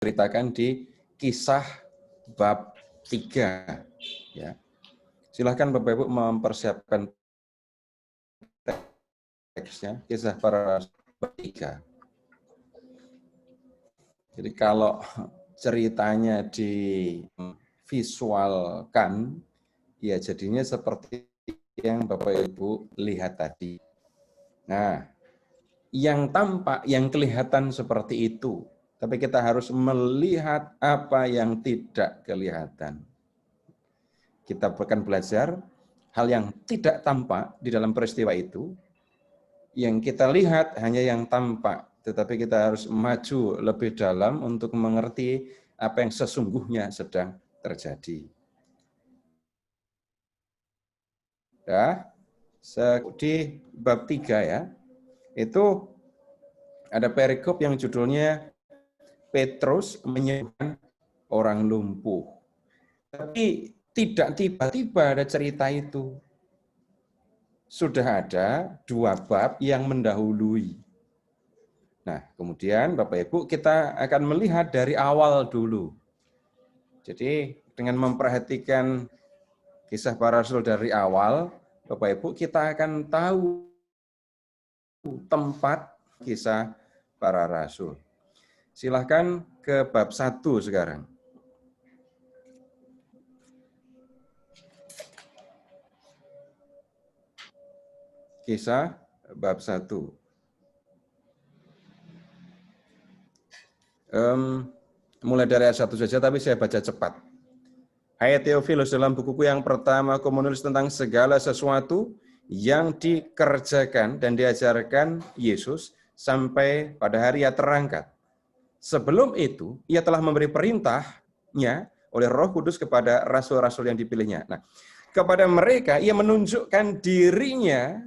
diceritakan di Kisah bab 3. Ya. Silahkan Bapak Ibu mempersiapkan teksnya, Kisah para Rasul bab 3. Jadi kalau ceritanya divisualkan, ya jadinya seperti yang Bapak Ibu lihat tadi. Nah, yang tampak, yang kelihatan seperti itu, tapi kita harus melihat apa yang tidak kelihatan. Kita akan belajar hal yang tidak tampak di dalam peristiwa itu. Yang kita lihat hanya yang tampak, tetapi kita harus maju lebih dalam untuk mengerti apa yang sesungguhnya sedang terjadi. Ya, di bab 3 ya, itu ada perikop yang judulnya Petrus menyembuhkan orang lumpuh. Tapi tidak tiba-tiba ada cerita itu. Sudah ada 2 bab yang mendahului. Nah, kemudian Bapak Ibu kita akan melihat dari awal dulu. Jadi dengan memperhatikan Kisah para Rasul dari awal, Bapak Ibu kita akan tahu tempat Kisah para Rasul. Silahkan ke bab 1 sekarang. Kisah bab 1. Mulai dari ayat 1 saja, tapi saya baca cepat. Hai Theophilus, dalam bukuku yang pertama aku menulis tentang segala sesuatu yang dikerjakan dan diajarkan Yesus sampai pada hari ia terangkat. Sebelum itu, ia telah memberi perintahnya oleh Roh Kudus kepada rasul-rasul yang dipilihnya. Nah, kepada mereka ia menunjukkan dirinya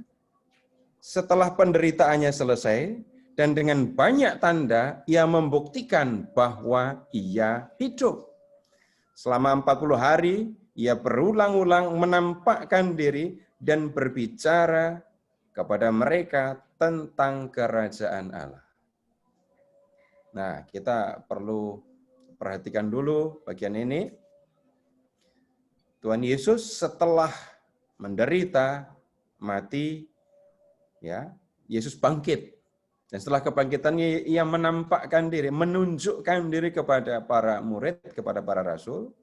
setelah penderitaannya selesai, dan dengan banyak tanda ia membuktikan bahwa ia hidup. Selama 40 hari, ia berulang-ulang menampakkan diri dan berbicara kepada mereka tentang kerajaan Allah. Nah, kita perlu perhatikan dulu bagian ini. Tuhan Yesus setelah menderita, mati, ya, Yesus bangkit. Dan setelah kebangkitannya, ia menampakkan diri, menunjukkan diri kepada para murid, kepada para rasul,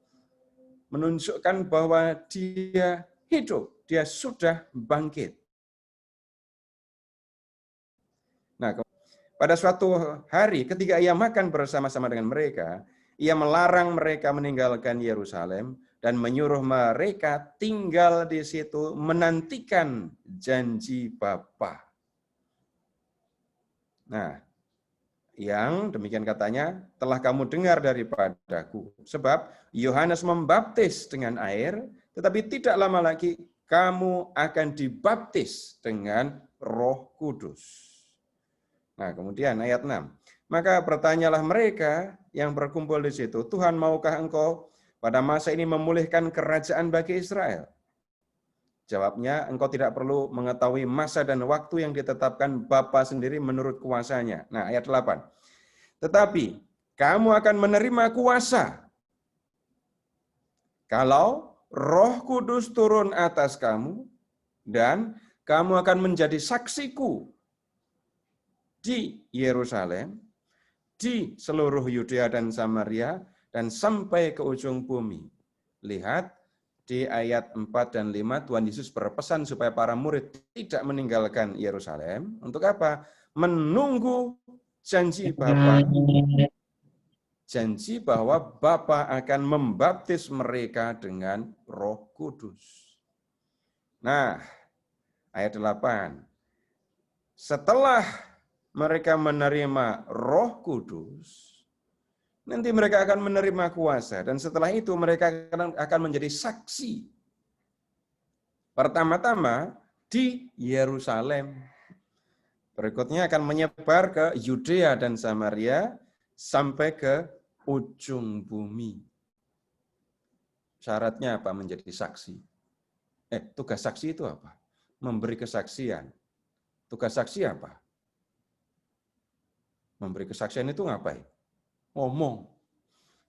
menunjukkan bahwa dia hidup, dia sudah bangkit. Nah, pada suatu hari ketika ia makan bersama-sama dengan mereka, ia melarang mereka meninggalkan Yerusalem dan menyuruh mereka tinggal di situ menantikan janji Bapa. Nah, yang demikian katanya, telah kamu dengar daripadaku. Sebab Yohanes membaptis dengan air, tetapi tidak lama lagi kamu akan dibaptis dengan Roh Kudus. Nah, kemudian ayat 6. Maka bertanyalah mereka yang berkumpul di situ, Tuhan, maukah engkau pada masa ini memulihkan kerajaan bagi Israel? Jawabnya, engkau tidak perlu mengetahui masa dan waktu yang ditetapkan Bapa sendiri menurut kuasanya. Nah, ayat 8. Tetapi kamu akan menerima kuasa kalau Roh Kudus turun atas kamu, dan kamu akan menjadi saksiku di Yerusalem, di seluruh Yudea dan Samaria, dan sampai ke ujung bumi. Lihat, di ayat 4 dan 5, Tuhan Yesus berpesan supaya para murid tidak meninggalkan Yerusalem. Untuk apa? Menunggu janji Bapa. Janji bahwa Bapa akan membaptis mereka dengan Roh Kudus. Nah, ayat 8. Setelah mereka menerima Roh Kudus, nanti mereka akan menerima kuasa, dan setelah itu mereka akan menjadi saksi. Pertama-tama di Yerusalem. Berikutnya akan menyebar ke Yudea dan Samaria sampai ke ujung bumi. Syaratnya apa menjadi saksi? Tugas saksi itu apa? Memberi kesaksian. Tugas saksi apa? Memberi kesaksian itu ngapain? Ngomong.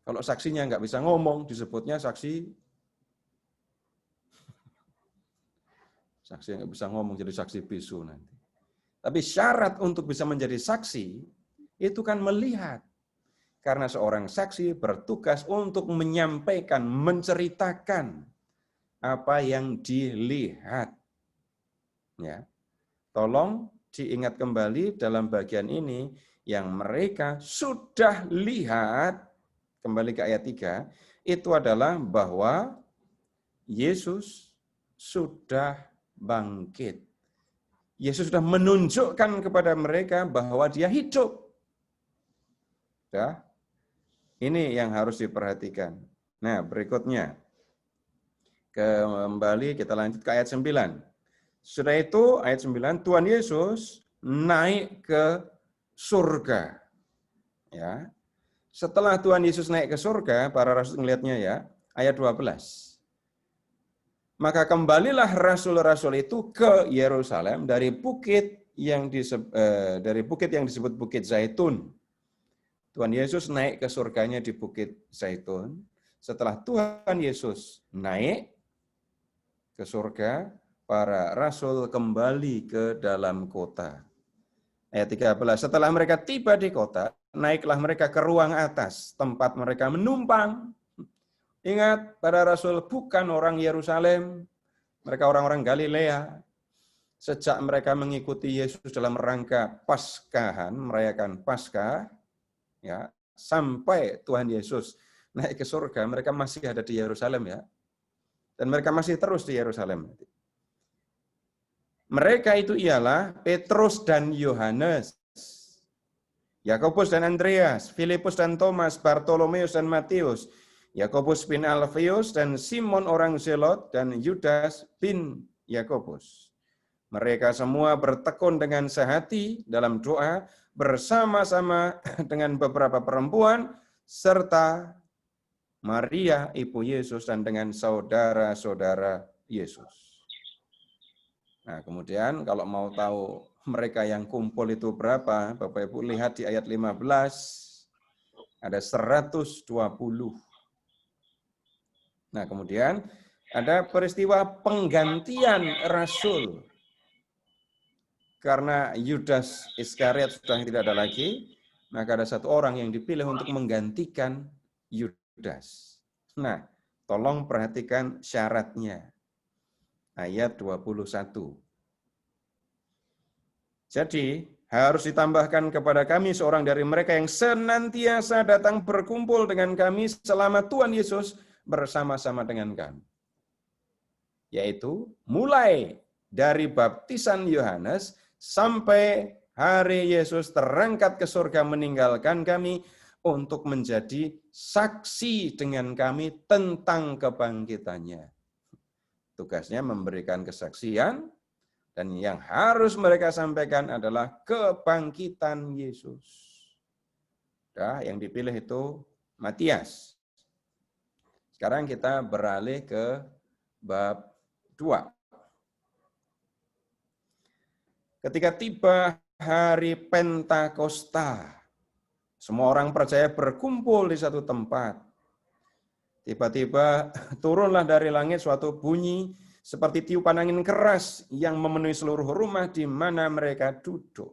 Kalau saksinya nggak bisa ngomong, disebutnya saksi yang nggak bisa ngomong, jadi saksi bisu nanti. Tapi syarat untuk bisa menjadi saksi, itu kan melihat. Karena seorang saksi bertugas untuk menyampaikan, menceritakan apa yang dilihat. Ya. Tolong diingat kembali dalam bagian ini, yang mereka sudah lihat, kembali ke ayat 3, itu adalah bahwa Yesus sudah bangkit. Yesus sudah menunjukkan kepada mereka bahwa dia hidup. Ya. Ini yang harus diperhatikan. Nah, berikutnya. Kembali kita lanjut ke ayat 9. Sudah itu ayat 9, Tuhan Yesus naik ke surga. Ya. Setelah Tuhan Yesus naik ke surga, para rasul melihatnya ya, ayat 12. Maka kembalilah rasul-rasul itu ke Yerusalem dari bukit yang disebut Bukit Zaitun. Tuhan Yesus naik ke surganya di Bukit Zaitun. Setelah Tuhan Yesus naik ke surga, para rasul kembali ke dalam kota. Ayat 13, setelah mereka tiba di kota, naiklah mereka ke ruang atas, tempat mereka menumpang. Ingat, para rasul bukan orang Yerusalem, mereka orang-orang Galilea. Sejak mereka mengikuti Yesus dalam rangka Paskahan, merayakan Paskah, ya, sampai Tuhan Yesus naik ke surga, mereka masih ada di Yerusalem ya. Dan mereka masih terus di Yerusalem. Mereka itu ialah Petrus dan Yohanes, Yakobus dan Andreas, Filipus dan Thomas, Bartolomeus dan Matius, Yakobus bin Alfeus dan Simon orang Zelot dan Yudas bin Yakobus. Mereka semua bertekun dengan sehati dalam doa bersama-sama dengan beberapa perempuan serta Maria ibu Yesus dan dengan saudara-saudara Yesus. Nah, kemudian kalau mau tahu mereka yang kumpul itu berapa, Bapak Ibu lihat di ayat 15, ada 120. Nah, kemudian ada peristiwa penggantian rasul. Karena Yudas Iskariot sudah tidak ada lagi, maka ada satu orang yang dipilih untuk menggantikan Yudas. Nah, tolong perhatikan syaratnya. Ayat 21. Jadi, harus ditambahkan kepada kami seorang dari mereka yang senantiasa datang berkumpul dengan kami selama Tuhan Yesus bersama-sama dengan kami. Yaitu, mulai dari baptisan Yohanes sampai hari Yesus terangkat ke surga meninggalkan kami untuk menjadi saksi dengan kami tentang kebangkitannya. Tugasnya memberikan kesaksian, dan yang harus mereka sampaikan adalah kebangkitan Yesus. Nah, yang dipilih itu Matias. Sekarang kita beralih ke bab 2. Ketika tiba hari Pentakosta, semua orang percaya berkumpul di satu tempat. Tiba-tiba turunlah dari langit suatu bunyi seperti tiupan angin keras yang memenuhi seluruh rumah di mana mereka duduk.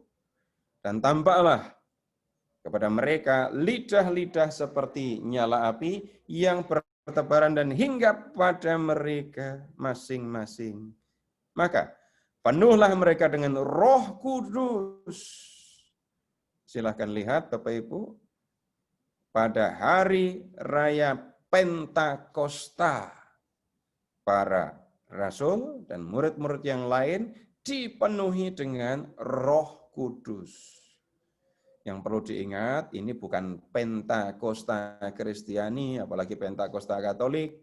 Dan tampaklah kepada mereka lidah-lidah seperti nyala api yang bertebaran dan hinggap pada mereka masing-masing. Maka penuhlah mereka dengan Roh Kudus. Silahkan lihat Bapak Ibu, pada hari raya Pentakosta, para rasul dan murid-murid yang lain dipenuhi dengan Roh Kudus. Yang perlu diingat, ini bukan Pentakosta Kristiani, apalagi Pentakosta Katolik.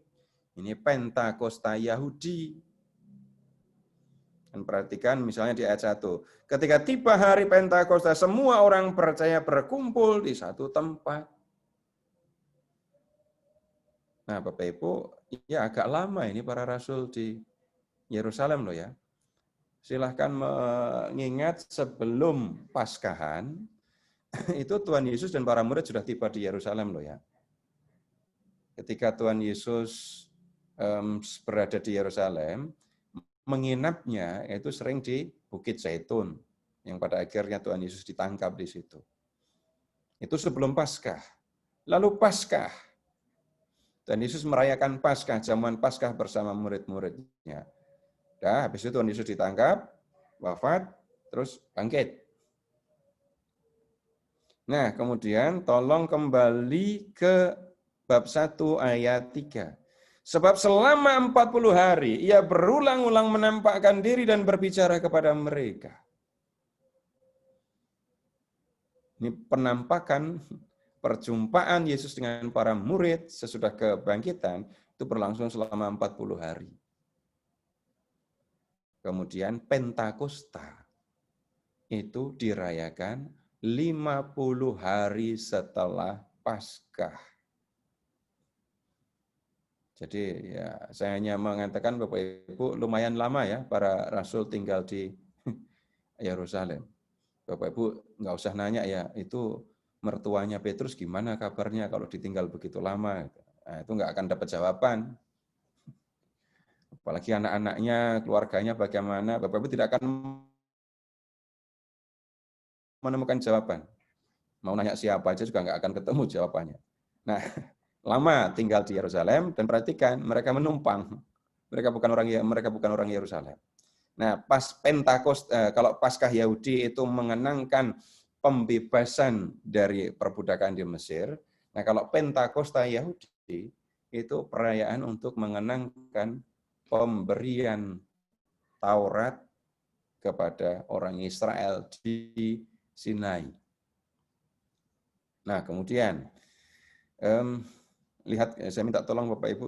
Ini Pentakosta Yahudi. Dan perhatikan misalnya di ayat 1. Ketika tiba hari Pentakosta, semua orang percaya berkumpul di satu tempat. Nah, Bapak Ibu, ya agak lama ini para rasul di Yerusalem loh ya. Silahkan mengingat sebelum Paskahan, itu Tuhan Yesus dan para murid sudah tiba di Yerusalem loh ya. ketika Tuhan Yesus berada di Yerusalem, menginapnya itu sering di Bukit Zaitun, yang pada akhirnya Tuhan Yesus ditangkap di situ. Itu sebelum Paskah. Lalu Paskah, Tuhan Yesus merayakan Paskah, jamuan Paskah bersama murid-muridnya. Dah, habis itu Tuhan Yesus ditangkap, wafat, terus bangkit. Nah, kemudian tolong kembali ke bab 1 ayat 3. Sebab selama 40 hari ia berulang-ulang menampakkan diri dan berbicara kepada mereka. Ini penampakan perjumpaan Yesus dengan para murid sesudah kebangkitan itu berlangsung selama 40 hari. Kemudian Pentakosta itu dirayakan 50 hari setelah Paskah. Jadi ya saya hanya mengatakan Bapak Ibu lumayan lama ya para rasul tinggal di Yerusalem. Bapak Ibu nggak usah nanya ya itu mertuanya Petrus gimana kabarnya kalau ditinggal begitu lama. Nah, itu nggak akan dapat jawaban. Apalagi anak-anaknya, keluarganya bagaimana, Bapak Ibu tidak akan menemukan jawaban. Mau nanya siapa aja juga nggak akan ketemu jawabannya. Nah, lama tinggal di Yerusalem dan perhatikan mereka menumpang. Mereka bukan orang Yerusalem. Nah, pas Pentakosta, kalau Paskah Yahudi itu mengenangkan pembebasan dari perbudakan di Mesir. Nah, kalau Pentakosta Yahudi itu perayaan untuk mengenangkan pemberian Taurat kepada orang Israel di Sinai. Nah, kemudian lihat, saya minta tolong Bapak Ibu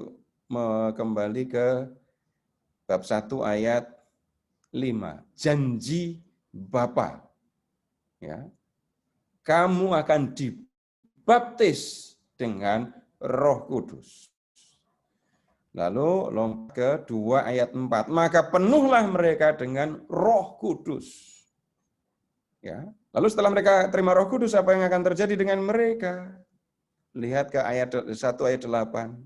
kembali ke bab 1 ayat 5. Janji Bapa. Ya. Kamu akan dibaptis dengan Roh Kudus. Lalu lompat ke 2 ayat 4. Maka penuhlah mereka dengan Roh Kudus. Ya. Lalu setelah mereka terima Roh Kudus, apa yang akan terjadi dengan mereka? Lihat ke ayat 1 ayat 8.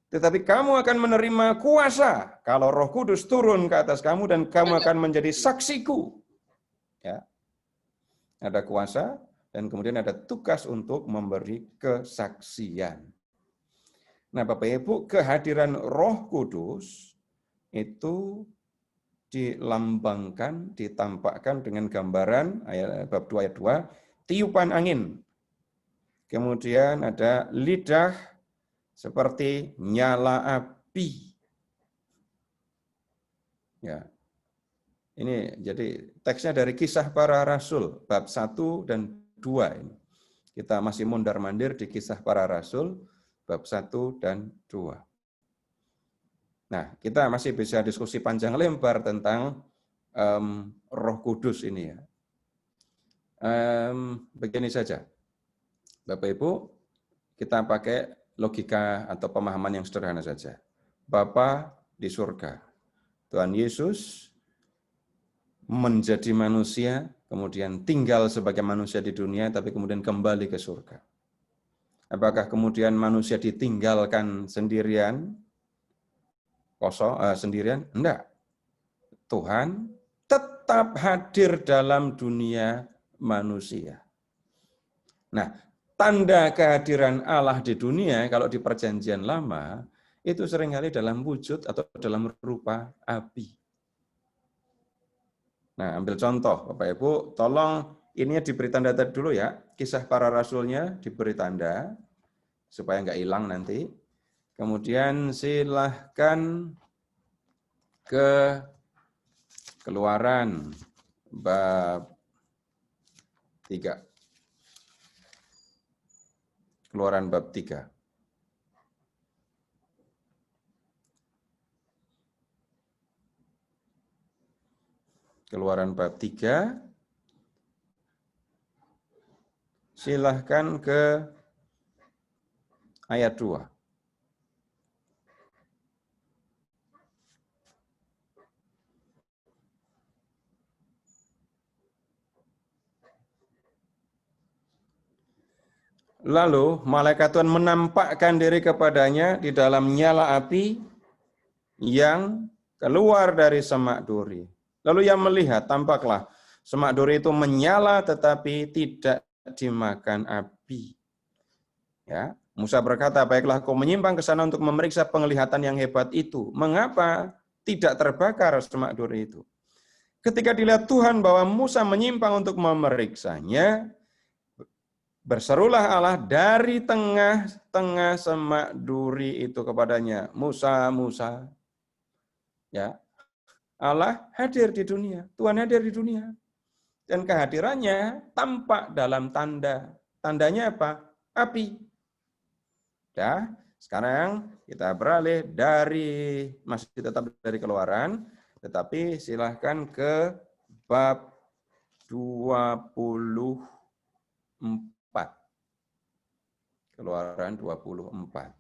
Tetapi kamu akan menerima kuasa kalau Roh Kudus turun ke atas kamu dan kamu akan menjadi saksiku. Ya. Ada kuasa dan kemudian ada tugas untuk memberi kesaksian. Nah, Bapak Ibu, kehadiran Roh Kudus itu dilambangkan, ditampakkan dengan gambaran ayat bab 2 ayat 2, tiupan angin. Kemudian ada lidah seperti nyala api. Ya. Ini jadi teksnya dari Kisah Para Rasul bab 1 dan 2 ini. Kita masih mondar-mandir di Kisah Para Rasul bab 1 dan 2. Nah, kita masih bisa diskusi panjang lebar tentang Roh Kudus ini ya. Begini saja. Bapak Ibu, kita pakai logika atau pemahaman yang sederhana saja. Bapa di surga. Tuhan Yesus menjadi manusia, kemudian tinggal sebagai manusia di dunia, tapi kemudian kembali ke surga. Apakah kemudian manusia ditinggalkan sendirian? Sendirian? Enggak. Tuhan tetap hadir dalam dunia manusia. Nah, tanda kehadiran Allah di dunia, kalau di perjanjian lama, itu seringkali dalam wujud atau dalam rupa api. Nah, ambil contoh, Bapak Ibu, tolong ini diberi tanda dulu ya, Kisah Para Rasulnya diberi tanda, supaya nggak hilang nanti. Kemudian silahkan ke Keluaran bab 3. Keluaran bab 3. Keluaran bab 3. Silahkan ke ayat 2. Lalu malaikat Tuhan menampakkan diri kepadanya di dalam nyala api yang keluar dari semak duri. Lalu ia melihat, tampaklah semak duri itu menyala tetapi tidak dimakan api. Ya, Musa berkata, baiklah kau menyimpang ke sana untuk memeriksa penglihatan yang hebat itu. Mengapa tidak terbakar semak duri itu? Ketika dilihat Tuhan bahwa Musa menyimpang untuk memeriksanya, berserulah Allah dari tengah-tengah semak duri itu kepadanya, Musa, Musa. Ya, Allah hadir di dunia, Tuhan hadir di dunia. Dan kehadirannya tampak dalam tanda. Tandanya apa? Api. Ya, sekarang kita beralih dari, masih tetap dari Keluaran, tetapi silahkan ke bab 24. Keluaran 24.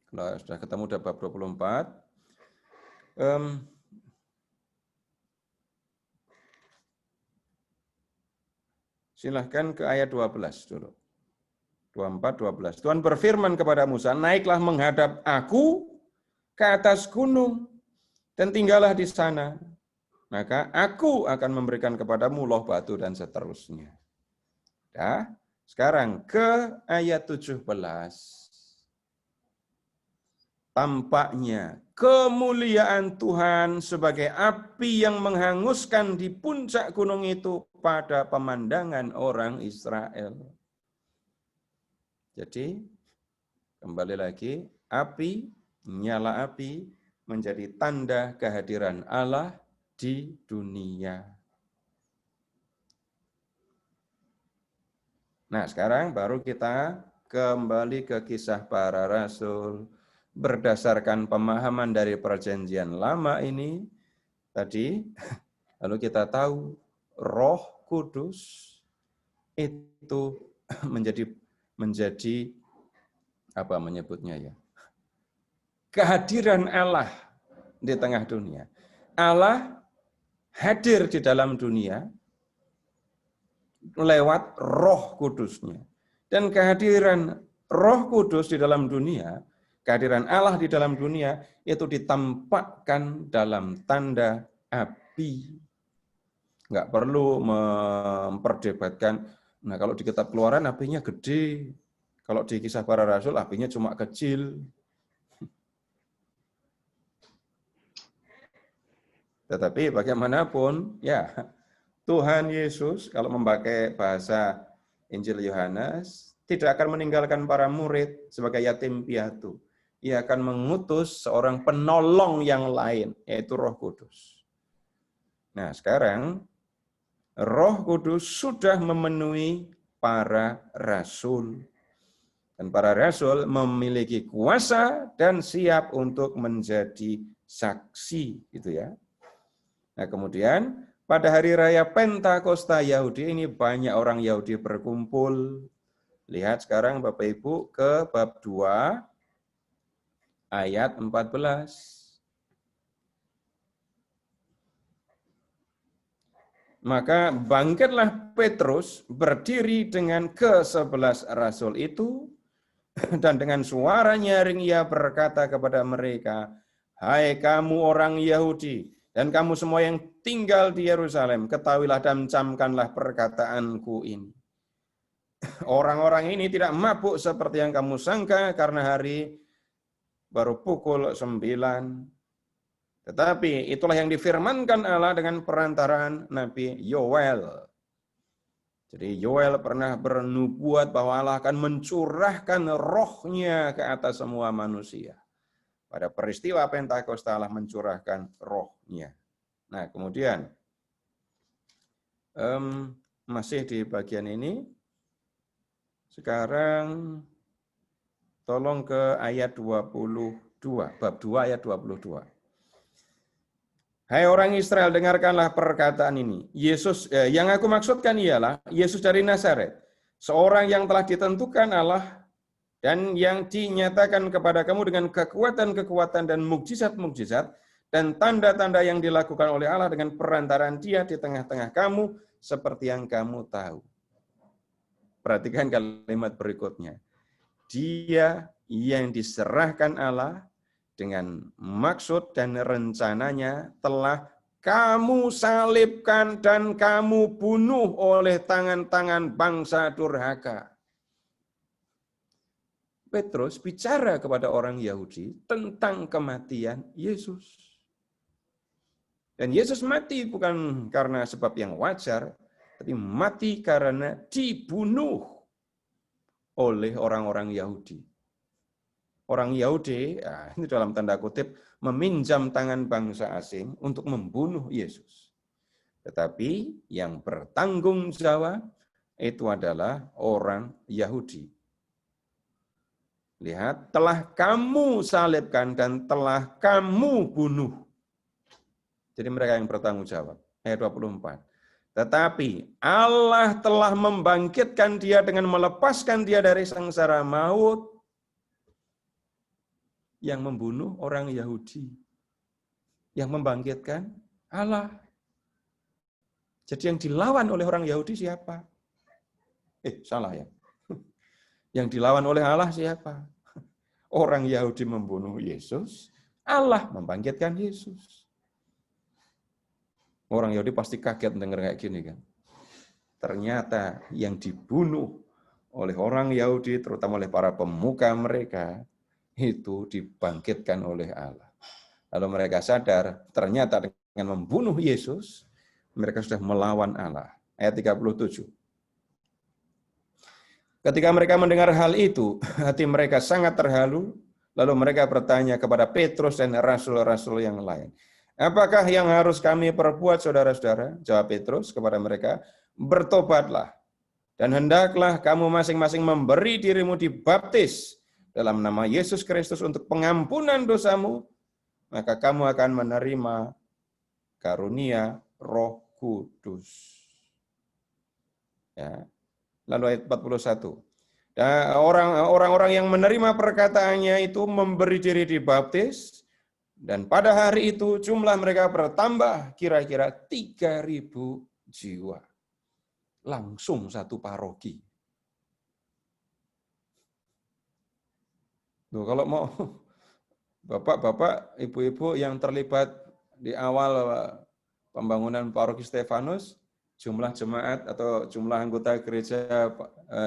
Kalau sudah ketemu udah bab 24. Silahkan ke ayat 12 dulu. 24, 12. Tuhan berfirman kepada Musa, naiklah menghadap aku ke atas gunung dan tinggallah di sana. Maka aku akan memberikan kepadamu loh batu dan seterusnya. Ya, sekarang ke ayat 17. Tampaknya kemuliaan Tuhan sebagai api yang menghanguskan di puncak gunung itu pada pemandangan orang Israel. Jadi, kembali lagi, api, nyala api, menjadi tanda kehadiran Allah di dunia. Nah, sekarang baru kita kembali ke kisah para rasul. Berdasarkan pemahaman dari perjanjian lama ini, tadi, lalu kita tahu Roh Kudus itu menjadi apa menyebutnya ya? Kehadiran Allah di tengah dunia. Allah hadir di dalam dunia lewat Roh Kudusnya. Dan kehadiran Roh Kudus di dalam dunia, kehadiran Allah di dalam dunia itu ditampakkan dalam tanda api. Enggak perlu memperdebatkan, nah kalau di kitab Keluaran apinya gede, kalau di kisah para rasul apinya cuma kecil. Tetapi bagaimanapun, ya Tuhan Yesus kalau memakai bahasa Injil Yohanes, tidak akan meninggalkan para murid sebagai yatim piatu. Ia akan mengutus seorang penolong yang lain, yaitu Roh Kudus. Nah sekarang, Roh Kudus sudah memenuhi para rasul. Dan para rasul memiliki kuasa dan siap untuk menjadi saksi, gitu ya. Nah, kemudian pada hari raya Pentakosta Yahudi ini banyak orang Yahudi berkumpul. Lihat sekarang Bapak Ibu ke bab 2 ayat 14. Maka bangkitlah Petrus berdiri dengan ke-11 rasul itu, dan dengan suara nyaring ia berkata kepada mereka, hai kamu orang Yahudi, dan kamu semua yang tinggal di Yerusalem, ketahuilah dan camkanlah perkataanku ini. Orang-orang ini tidak mabuk seperti yang kamu sangka, karena hari baru pukul 9. Tetapi itulah yang difirmankan Allah dengan perantaraan Nabi Yoel. Jadi Yoel pernah bernubuat bahwa Allah akan mencurahkan rohnya ke atas semua manusia. Pada peristiwa Pentakosta Allah mencurahkan rohnya. Nah kemudian, masih di bagian ini, sekarang tolong ke ayat 22, bab 2 ayat 22. Hai orang Israel, dengarkanlah perkataan ini. Yesus yang aku maksudkan ialah Yesus dari Nazaret, seorang yang telah ditentukan Allah dan yang dinyatakan kepada kamu dengan kekuatan-kekuatan dan mukjizat-mukjizat dan tanda-tanda yang dilakukan oleh Allah dengan perantaraan Dia di tengah-tengah kamu seperti yang kamu tahu. Perhatikan kalimat berikutnya. Dia yang diserahkan Allah dengan maksud dan rencananya telah kamu salibkan dan kamu bunuh oleh tangan-tangan bangsa durhaka. Petrus bicara kepada orang Yahudi tentang kematian Yesus. Dan Yesus mati bukan karena sebab yang wajar, tapi mati karena dibunuh oleh orang-orang Yahudi. Orang Yahudi, ini dalam tanda kutip, meminjam tangan bangsa asing untuk membunuh Yesus. Tetapi yang bertanggung jawab itu adalah orang Yahudi. Lihat, telah kamu salibkan dan telah kamu bunuh. Jadi mereka yang bertanggung jawab. Ayat 24. Tetapi Allah telah membangkitkan dia dengan melepaskan dia dari sengsara maut. Yang membunuh orang Yahudi. Yang membangkitkan Allah. Jadi yang dilawan oleh orang Yahudi siapa? Salah ya. Yang dilawan oleh Allah siapa? Orang Yahudi membunuh Yesus, Allah membangkitkan Yesus. Orang Yahudi pasti kaget dengar kayak gini kan. Ternyata yang dibunuh oleh orang Yahudi, terutama oleh para pemuka mereka, itu dibangkitkan oleh Allah. Lalu mereka sadar, ternyata dengan membunuh Yesus, mereka sudah melawan Allah. Ayat 37. Ketika mereka mendengar hal itu, hati mereka sangat terhalu, lalu mereka bertanya kepada Petrus dan rasul-rasul yang lain. Apakah yang harus kami perbuat, saudara-saudara? Jawab Petrus kepada mereka, bertobatlah, dan hendaklah kamu masing-masing memberi dirimu dibaptis dalam nama Yesus Kristus untuk pengampunan dosamu, maka kamu akan menerima karunia Roh Kudus. Ya. Lalu ayat 41. Dan orang-orang yang menerima perkataannya itu memberi diri dibaptis, dan pada hari itu jumlah mereka bertambah kira-kira 3.000 jiwa. Langsung satu paroki. Tuh, kalau mau bapak-bapak, ibu-ibu yang terlibat di awal pembangunan paroki Stefanus, jumlah jemaat atau jumlah anggota gereja,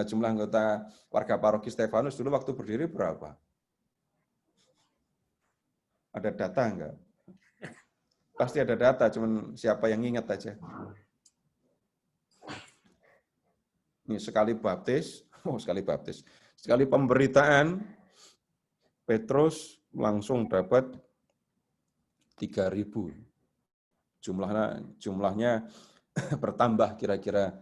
jumlah anggota warga paroki Stefanus dulu waktu berdiri berapa? Ada data enggak? Pasti ada data, cuman siapa yang ingat aja. Ini sekali baptis, sekali pemberitaan, Petrus langsung dapat 3.000. Jumlahnya bertambah kira-kira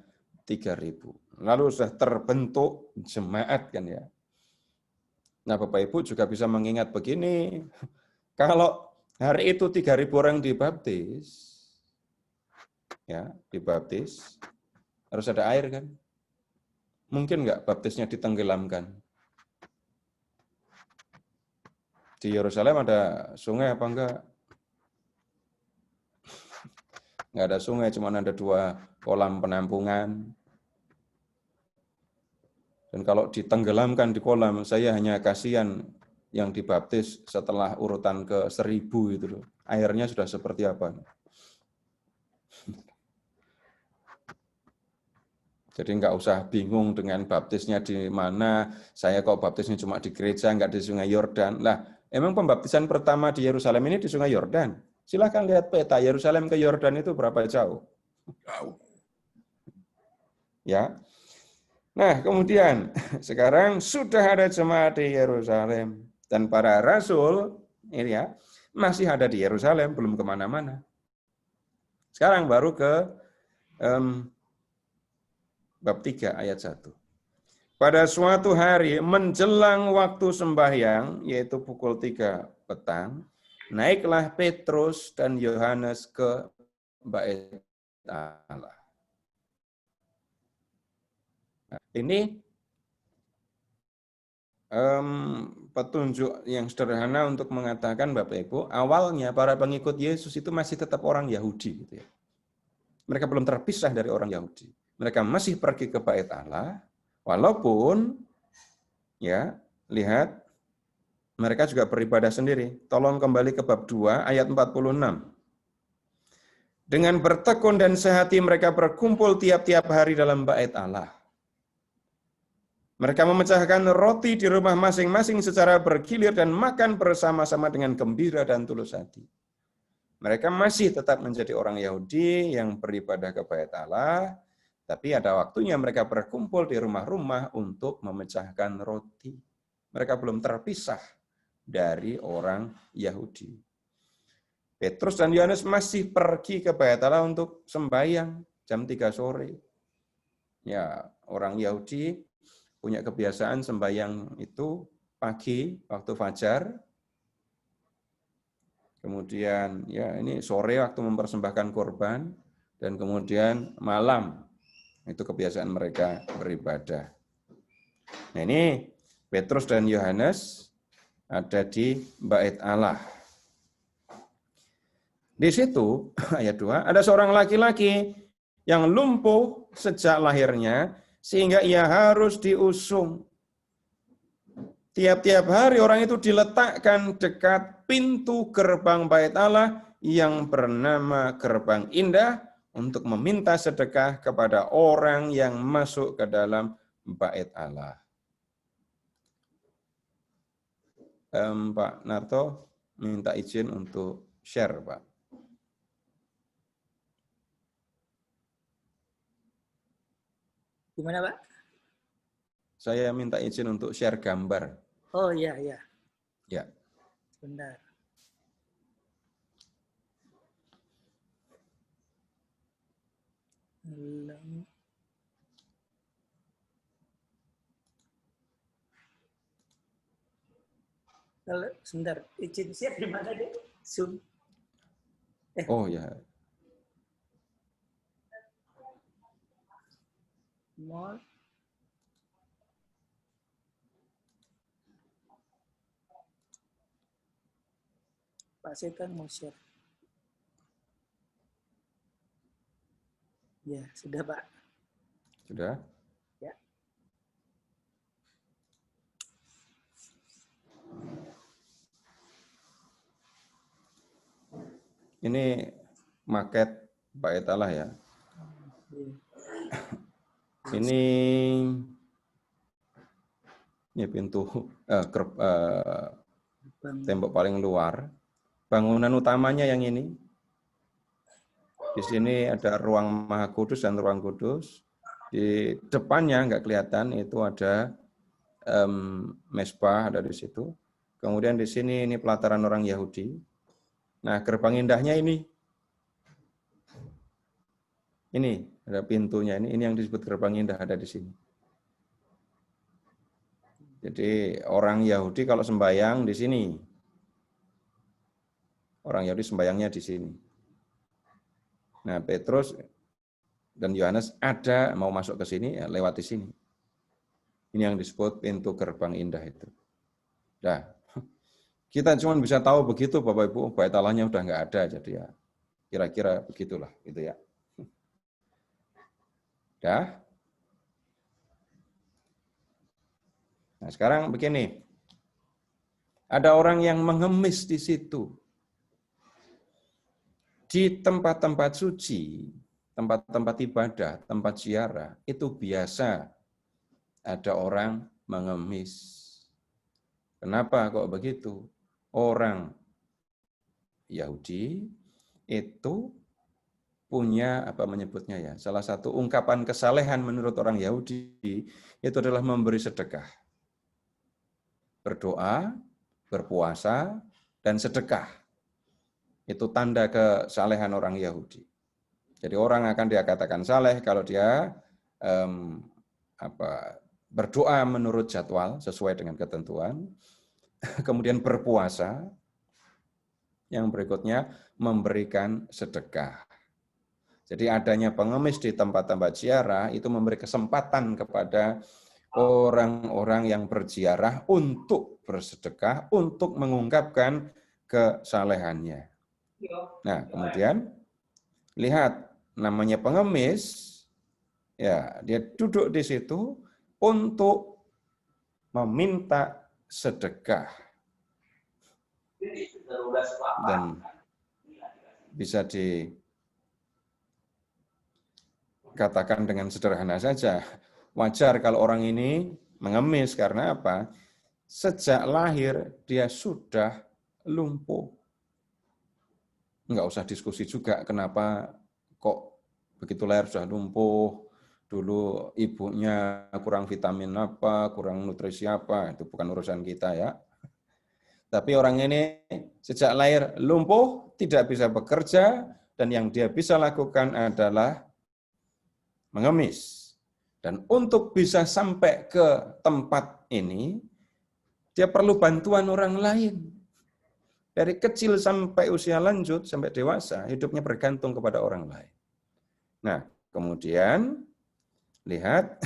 3.000. Lalu sudah terbentuk jemaat kan ya. Nah, Bapak Ibu juga bisa mengingat begini, kalau hari itu 3.000 orang dibaptis, ya, dibaptis, harus ada air kan? Mungkin nggak baptisnya ditenggelamkan? Di Yerusalem ada sungai apa enggak? Nggak ada sungai, cuma ada 2 kolam penampungan. Dan kalau ditenggelamkan di kolam, saya hanya kasihan yang dibaptis setelah urutan ke 1.000 itu loh. Airnya sudah seperti apa? Jadi nggak usah bingung dengan baptisnya di mana, saya kok baptisnya cuma di gereja, nggak di Sungai Yordan. Lah, emang pembaptisan pertama di Yerusalem ini di Sungai Yordan. Silahkan lihat peta, Yerusalem ke Yordan itu berapa jauh? Jauh. Ya. Nah, kemudian sekarang sudah ada jemaat di Yerusalem. Dan para rasul, ini ya, masih ada di Yerusalem, belum kemana-mana. Sekarang baru ke bab 3 ayat 1. Pada suatu hari menjelang waktu sembahyang, yaitu pukul 3 petang, naiklah Petrus dan Yohanes ke bait Allah. Nah, ini petunjuk yang sederhana untuk mengatakan Bapak Ibu, awalnya para pengikut Yesus itu masih tetap orang Yahudi gitu ya. Mereka belum terpisah dari orang Yahudi. Mereka masih pergi ke Bait Allah, walaupun ya, lihat mereka juga beribadah sendiri. Tolong kembali ke bab 2 ayat 46. Dengan bertekun dan sehati mereka berkumpul tiap-tiap hari dalam Bait Allah. Mereka memecahkan roti di rumah masing-masing secara bergilir dan makan bersama-sama dengan gembira dan tulus hati. Mereka masih tetap menjadi orang Yahudi yang beribadah ke Bait Allah, tapi ada waktunya mereka berkumpul di rumah-rumah untuk memecahkan roti. Mereka belum terpisah dari orang Yahudi. Petrus dan Yohanes masih pergi ke Bait Allah untuk sembahyang jam 3 sore. Ya, orang Yahudi punya kebiasaan sembahyang itu pagi waktu fajar, kemudian ya ini sore waktu mempersembahkan korban, dan kemudian malam itu kebiasaan mereka beribadah. Nah ini Petrus dan Yohanes ada di Bait Allah. Di situ ayat 2 ada seorang laki-laki yang lumpuh sejak lahirnya sehingga ia harus diusung. Tiap-tiap hari orang itu diletakkan dekat pintu gerbang Bait Allah yang bernama Gerbang Indah untuk meminta sedekah kepada orang yang masuk ke dalam Bait Allah. Pak Narto minta izin untuk share, Pak. Gimana, Pak? Saya minta izin untuk share gambar. Oh iya, iya. Ya. Sebentar. Kalau sebentar, izin share di mana deh? Zoom. Oh ya. More. Pak Setan mau share. Ya, sudah Pak. Sudah? Ya. Ini maket Bait Allah ya. Ini pintu tembok paling luar. Bangunan utamanya yang ini. Di sini ada ruang Maha Kudus dan ruang kudus. Di depannya nggak kelihatan itu ada mesbah ada di situ. Kemudian di sini ini pelataran orang Yahudi. Nah, gerbang indahnya ini. Ini ada pintunya ini yang disebut gerbang indah ada di sini. Jadi orang Yahudi kalau sembahyang di sini. Orang Yahudi sembahyangnya di sini. Nah, Petrus dan Yohanes ada mau masuk ke sini, ya, lewat di sini. Ini yang disebut pintu gerbang indah itu. Nah, kita cuma bisa tahu begitu, Bapak Ibu, Bait Allahnya udah nggak ada, jadi ya kira-kira begitulah, gitu ya. Dah. Nah, sekarang begini. Ada orang yang mengemis di situ. Di tempat-tempat suci, tempat-tempat ibadah, tempat ziarah, itu biasa ada orang mengemis. Kenapa kok begitu? Orang Yahudi itu punya, apa menyebutnya ya, salah satu ungkapan kesalehan menurut orang Yahudi itu adalah memberi sedekah. Berdoa, berpuasa, dan sedekah. Itu tanda kesalehan orang Yahudi. Jadi orang akan dia katakan saleh kalau dia berdoa menurut jadwal sesuai dengan ketentuan, kemudian berpuasa, yang berikutnya memberikan sedekah. Jadi adanya pengemis di tempat-tempat ziarah itu memberi kesempatan kepada orang-orang yang berziarah untuk bersedekah, untuk mengungkapkan kesalehannya. Nah, kemudian lihat namanya pengemis, ya dia duduk di situ untuk meminta sedekah. Dan bisa dikatakan dengan sederhana saja, wajar kalau orang ini mengemis karena apa? Sejak lahir dia sudah lumpuh. Enggak usah diskusi juga kenapa kok begitu lahir sudah lumpuh. Dulu ibunya kurang vitamin apa, kurang nutrisi apa, itu bukan urusan kita ya. Tapi orang ini sejak lahir lumpuh, tidak bisa bekerja, dan yang dia bisa lakukan adalah mengemis. Dan untuk bisa sampai ke tempat ini, dia perlu bantuan orang lain. Dari kecil sampai usia lanjut, sampai dewasa, hidupnya bergantung kepada orang lain. Nah, kemudian, lihat,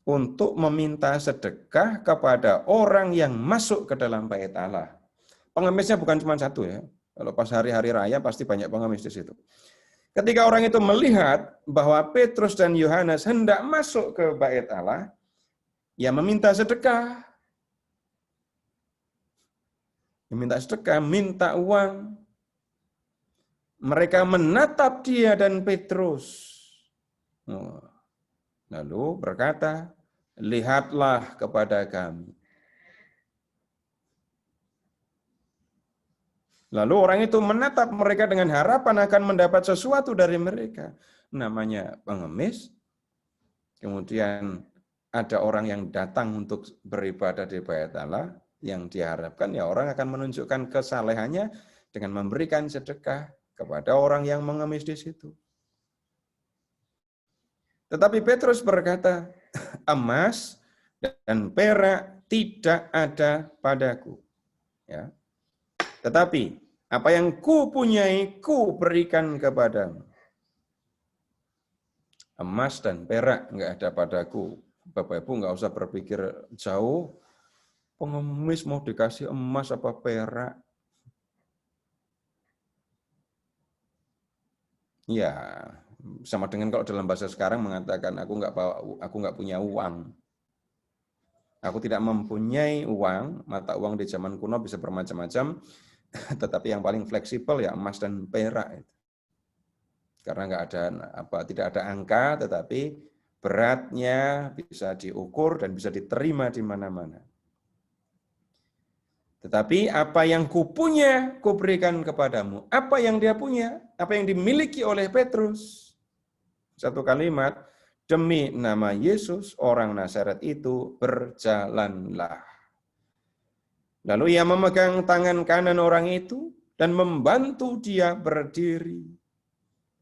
untuk meminta sedekah kepada orang yang masuk ke dalam bait Allah. Pengemisnya bukan cuma satu ya. Kalau pas hari-hari raya pasti banyak pengemis di situ. Ketika orang itu melihat bahwa Petrus dan Yohanes hendak masuk ke bait Allah, ya meminta sedekah. Meminta sedekah, minta uang. Mereka menatap dia dan Petrus. Lalu berkata, lihatlah kepada kami. Lalu orang itu menatap mereka dengan harapan akan mendapat sesuatu dari mereka. Namanya pengemis. Kemudian ada orang yang datang untuk beribadah di bait Allah, yang diharapkan ya orang akan menunjukkan kesalehannya dengan memberikan sedekah kepada orang yang mengemis di situ. Tetapi Petrus berkata, emas dan perak tidak ada padaku. Ya. Tetapi apa yang kupunyai ku berikan kepadamu. Emas dan perak enggak ada padaku. Bapak Ibu enggak usah berpikir jauh. Pengemis mau dikasih emas apa perak? Ya, sama dengan kalau dalam bahasa sekarang mengatakan aku enggak punya uang. Aku tidak mempunyai uang, mata uang di zaman kuno bisa bermacam-macam, tetapi yang paling fleksibel ya emas dan perak. Karena tidak ada angka, tetapi beratnya bisa diukur dan bisa diterima di mana-mana. Tetapi apa yang kupunya, kuberikan kepadamu. Apa yang dia punya, apa yang dimiliki oleh Petrus. Satu kalimat, demi nama Yesus, orang Nazaret itu berjalanlah. Lalu ia memegang tangan kanan orang itu dan membantu dia berdiri.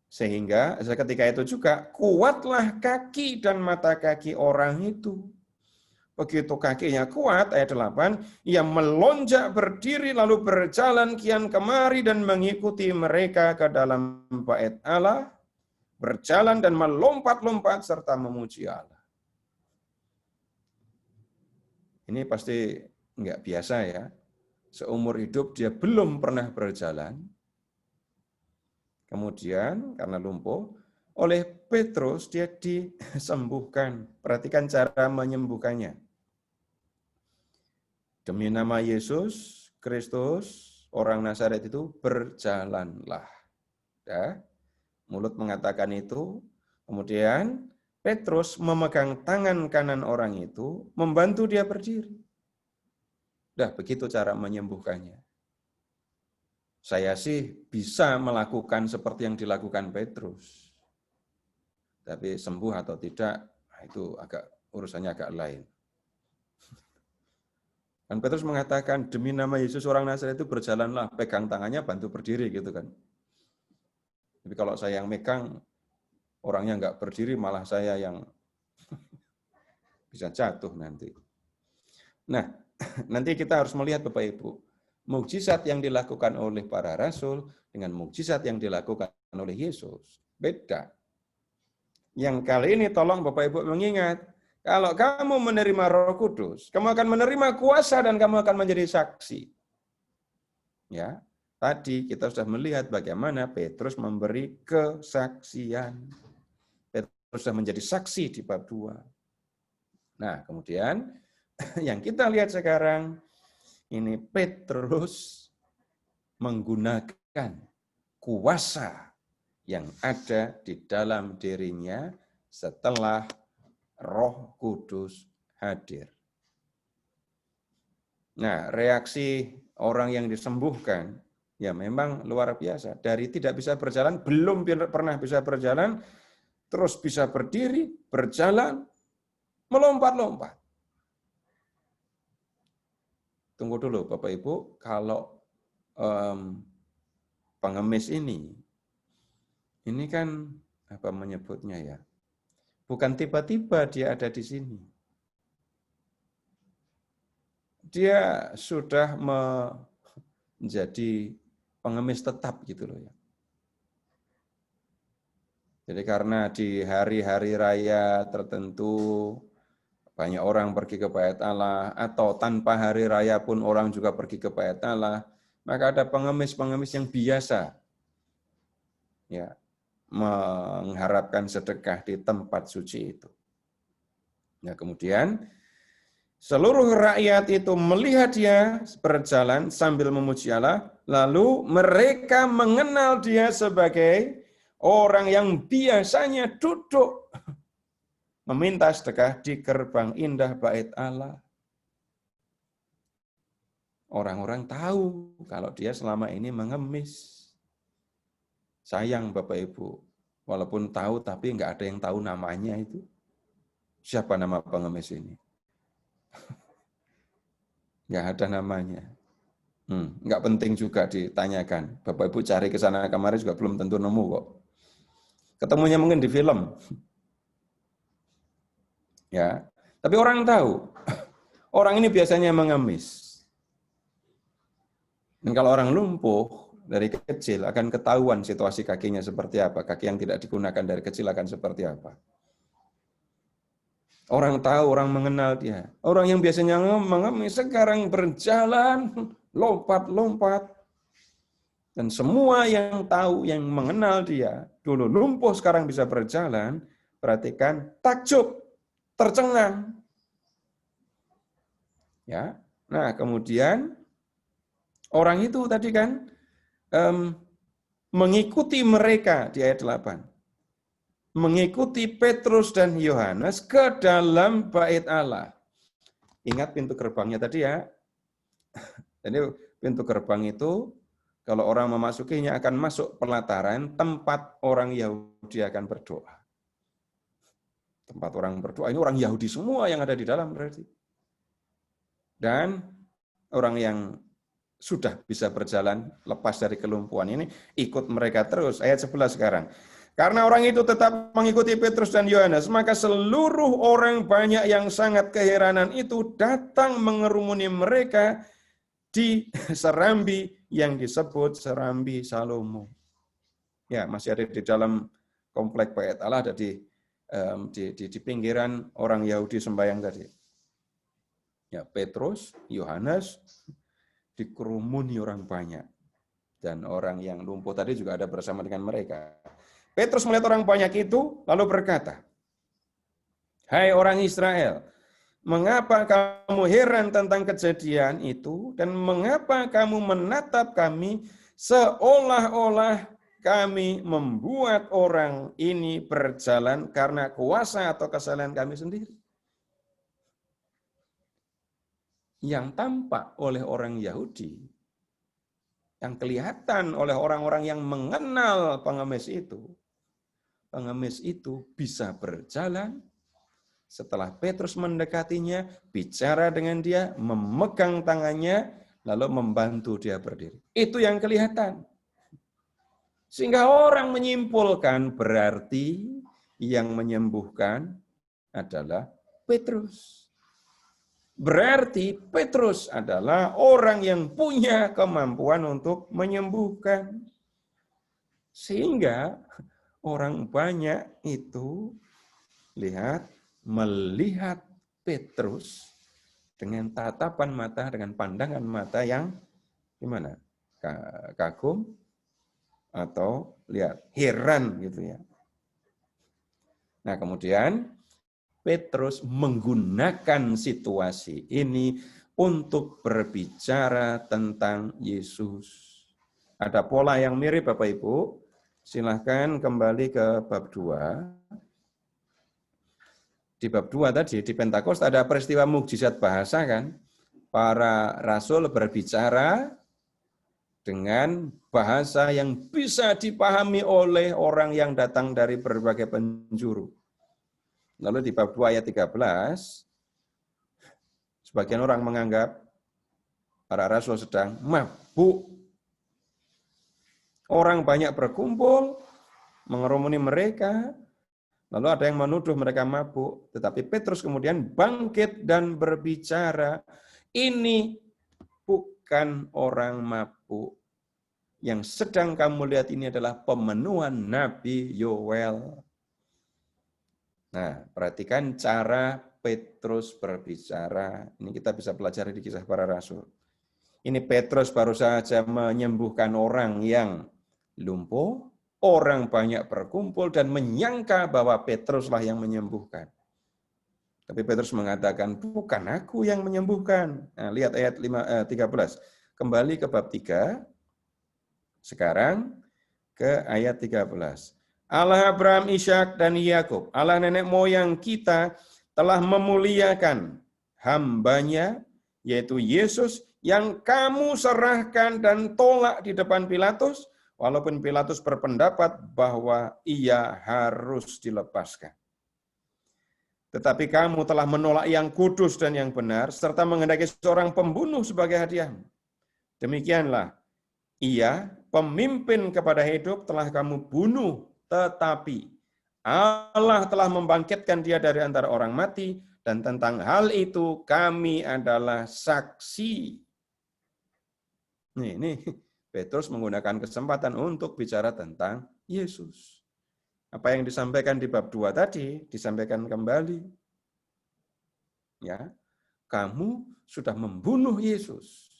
Sehingga ketika itu juga kuatlah kaki dan mata kaki orang itu. Begitu kakinya kuat, ayat 8, ia melonjak berdiri lalu berjalan kian kemari dan mengikuti mereka ke dalam bait Allah, berjalan dan melompat-lompat serta memuji Allah. Ini pasti enggak biasa ya. Seumur hidup dia belum pernah berjalan. Kemudian karena lumpuh, oleh Petrus dia disembuhkan. Perhatikan cara menyembuhkannya. Demi nama Yesus Kristus, orang Nazaret itu berjalanlah. Ya. Mulut mengatakan itu, kemudian Petrus memegang tangan kanan orang itu, membantu dia berdiri. Dah begitu cara menyembuhkannya. Saya sih bisa melakukan seperti yang dilakukan Petrus. Tapi sembuh atau tidak, itu urusannya agak lain. Dan Petrus mengatakan, demi nama Yesus orang Nazaret itu berjalanlah, pegang tangannya, bantu berdiri gitu kan. Tapi kalau saya yang megang, orangnya enggak berdiri, malah saya yang bisa jatuh nanti. Nah, nanti kita harus melihat Bapak Ibu, mukjizat yang dilakukan oleh para rasul dengan mukjizat yang dilakukan oleh Yesus beda. Yang kali ini tolong Bapak Ibu mengingat, kalau kamu menerima Roh Kudus, kamu akan menerima kuasa dan kamu akan menjadi saksi. Ya, tadi kita sudah melihat bagaimana Petrus memberi kesaksian. Petrus sudah menjadi saksi di bab 2. Nah, kemudian yang kita lihat sekarang, ini Petrus menggunakan kuasa yang ada di dalam dirinya setelah Roh Kudus hadir. Nah, reaksi orang yang disembuhkan, ya memang luar biasa. Dari tidak bisa berjalan, belum pernah bisa berjalan, terus bisa berdiri, berjalan, melompat-lompat. Tunggu dulu Bapak Ibu, kalau pengemis ini kan apa menyebutnya ya, bukan tiba-tiba dia ada di sini. Dia sudah menjadi pengemis tetap gitu loh ya. Jadi karena di hari-hari raya tertentu banyak orang pergi ke Bait Allah, atau tanpa hari raya pun orang juga pergi ke Bait Allah, maka ada pengemis-pengemis yang biasa ya mengharapkan sedekah di tempat suci itu. Nah, kemudian seluruh rakyat itu melihat dia berjalan sambil memuji Allah, lalu mereka mengenal dia sebagai orang yang biasanya duduk meminta sedekah di gerbang indah Bait Allah. Orang-orang tahu kalau dia selama ini mengemis. Sayang Bapak Ibu, walaupun tahu tapi nggak ada yang tahu namanya itu. Siapa nama pengemis ini? Nggak ada namanya. Nggak penting juga ditanyakan. Bapak Ibu cari ke sana kemari juga belum tentu nemu kok. Ketemunya mungkin di film. Ya, tapi orang tahu. Orang ini biasanya mengemis. Dan kalau orang lumpuh dari kecil akan ketahuan situasi kakinya seperti apa. Kaki yang tidak digunakan dari kecil akan seperti apa. Orang tahu, orang mengenal dia. Orang yang biasanya mengemis sekarang berjalan, lompat-lompat. Dan semua yang tahu, yang mengenal dia, dulu lumpuh sekarang bisa berjalan, perhatikan, takjub, tercengang. Ya, nah kemudian orang itu tadi kan mengikuti mereka di ayat 8. Mengikuti Petrus dan Yohanes ke dalam Bait Allah. Ingat pintu gerbangnya tadi ya. Jadi pintu gerbang itu kalau orang memasukinya akan masuk pelataran tempat orang Yahudi akan berdoa. Tempat orang berdoa ini orang Yahudi semua yang ada di dalam berarti. Dan orang yang sudah bisa berjalan lepas dari kelumpuhan ini ikut mereka terus. Ayat 11 sekarang. Karena orang itu tetap mengikuti Petrus dan Yohanes, maka seluruh orang banyak yang sangat keheranan itu datang mengerumuni mereka di serambi yang disebut Serambi Salomo. Ya, masih ada di dalam komplek Bait Allah, ada di pinggiran orang Yahudi sembahyang tadi. Ya, Petrus, Yohanes dikerumuni orang banyak. Dan orang yang lumpuh tadi juga ada bersama dengan mereka. Petrus melihat orang banyak itu, lalu berkata, "Hai orang Israel, mengapa kamu heran tentang kejadian itu, dan mengapa kamu menatap kami seolah-olah kami membuat orang ini berjalan karena kuasa atau kesalahan kami sendiri?" Yang tampak oleh orang Yahudi, yang kelihatan oleh orang-orang yang mengenal pengemis itu bisa berjalan setelah Petrus mendekatinya, bicara dengan dia, memegang tangannya, lalu membantu dia berdiri. Itu yang kelihatan. Sehingga orang menyimpulkan berarti yang menyembuhkan adalah Petrus. Berarti Petrus adalah orang yang punya kemampuan untuk menyembuhkan. Sehingga orang banyak itu melihat Petrus dengan tatapan mata, dengan pandangan mata yang gimana? Kagum atau heran gitu ya. Nah, kemudian Petrus menggunakan situasi ini untuk berbicara tentang Yesus. Ada pola yang mirip Bapak Ibu. Silahkan kembali ke bab 2. Di bab 2 tadi, di Pentakosta ada peristiwa mukjizat bahasa kan. Para rasul berbicara dengan bahasa yang bisa dipahami oleh orang yang datang dari berbagai penjuru. Lalu di bab 2 ayat 13, sebagian orang menganggap para rasul sedang mabuk. Orang banyak berkumpul, mengerumuni mereka, lalu ada yang menuduh mereka mabuk. Tetapi Petrus kemudian bangkit dan berbicara, ini bukan orang mabuk. Yang sedang kamu lihat ini adalah pemenuhan Nabi Yoel. Nah, perhatikan cara Petrus berbicara. Ini kita bisa pelajari di Kisah Para Rasul. Ini Petrus baru saja menyembuhkan orang yang lumpuh, orang banyak berkumpul dan menyangka bahwa Petruslah yang menyembuhkan. Tapi Petrus mengatakan, bukan aku yang menyembuhkan. Nah, lihat ayat 13. Kembali ke bab 3. Sekarang ke ayat 13. Allah Abraham, Ishak dan Yakub, Allah nenek moyang kita telah memuliakan hambanya, yaitu Yesus, yang kamu serahkan dan tolak di depan Pilatus, walaupun Pilatus berpendapat bahwa ia harus dilepaskan. Tetapi kamu telah menolak yang kudus dan yang benar, serta menghendaki seorang pembunuh sebagai hadiahmu. Demikianlah, ia, pemimpin kepada hidup, telah kamu bunuh, tetapi Allah telah membangkitkan dia dari antara orang mati, dan tentang hal itu kami adalah saksi. Ini Petrus menggunakan kesempatan untuk bicara tentang Yesus. Apa yang disampaikan di bab 2 tadi, disampaikan kembali. Ya, kamu sudah membunuh Yesus.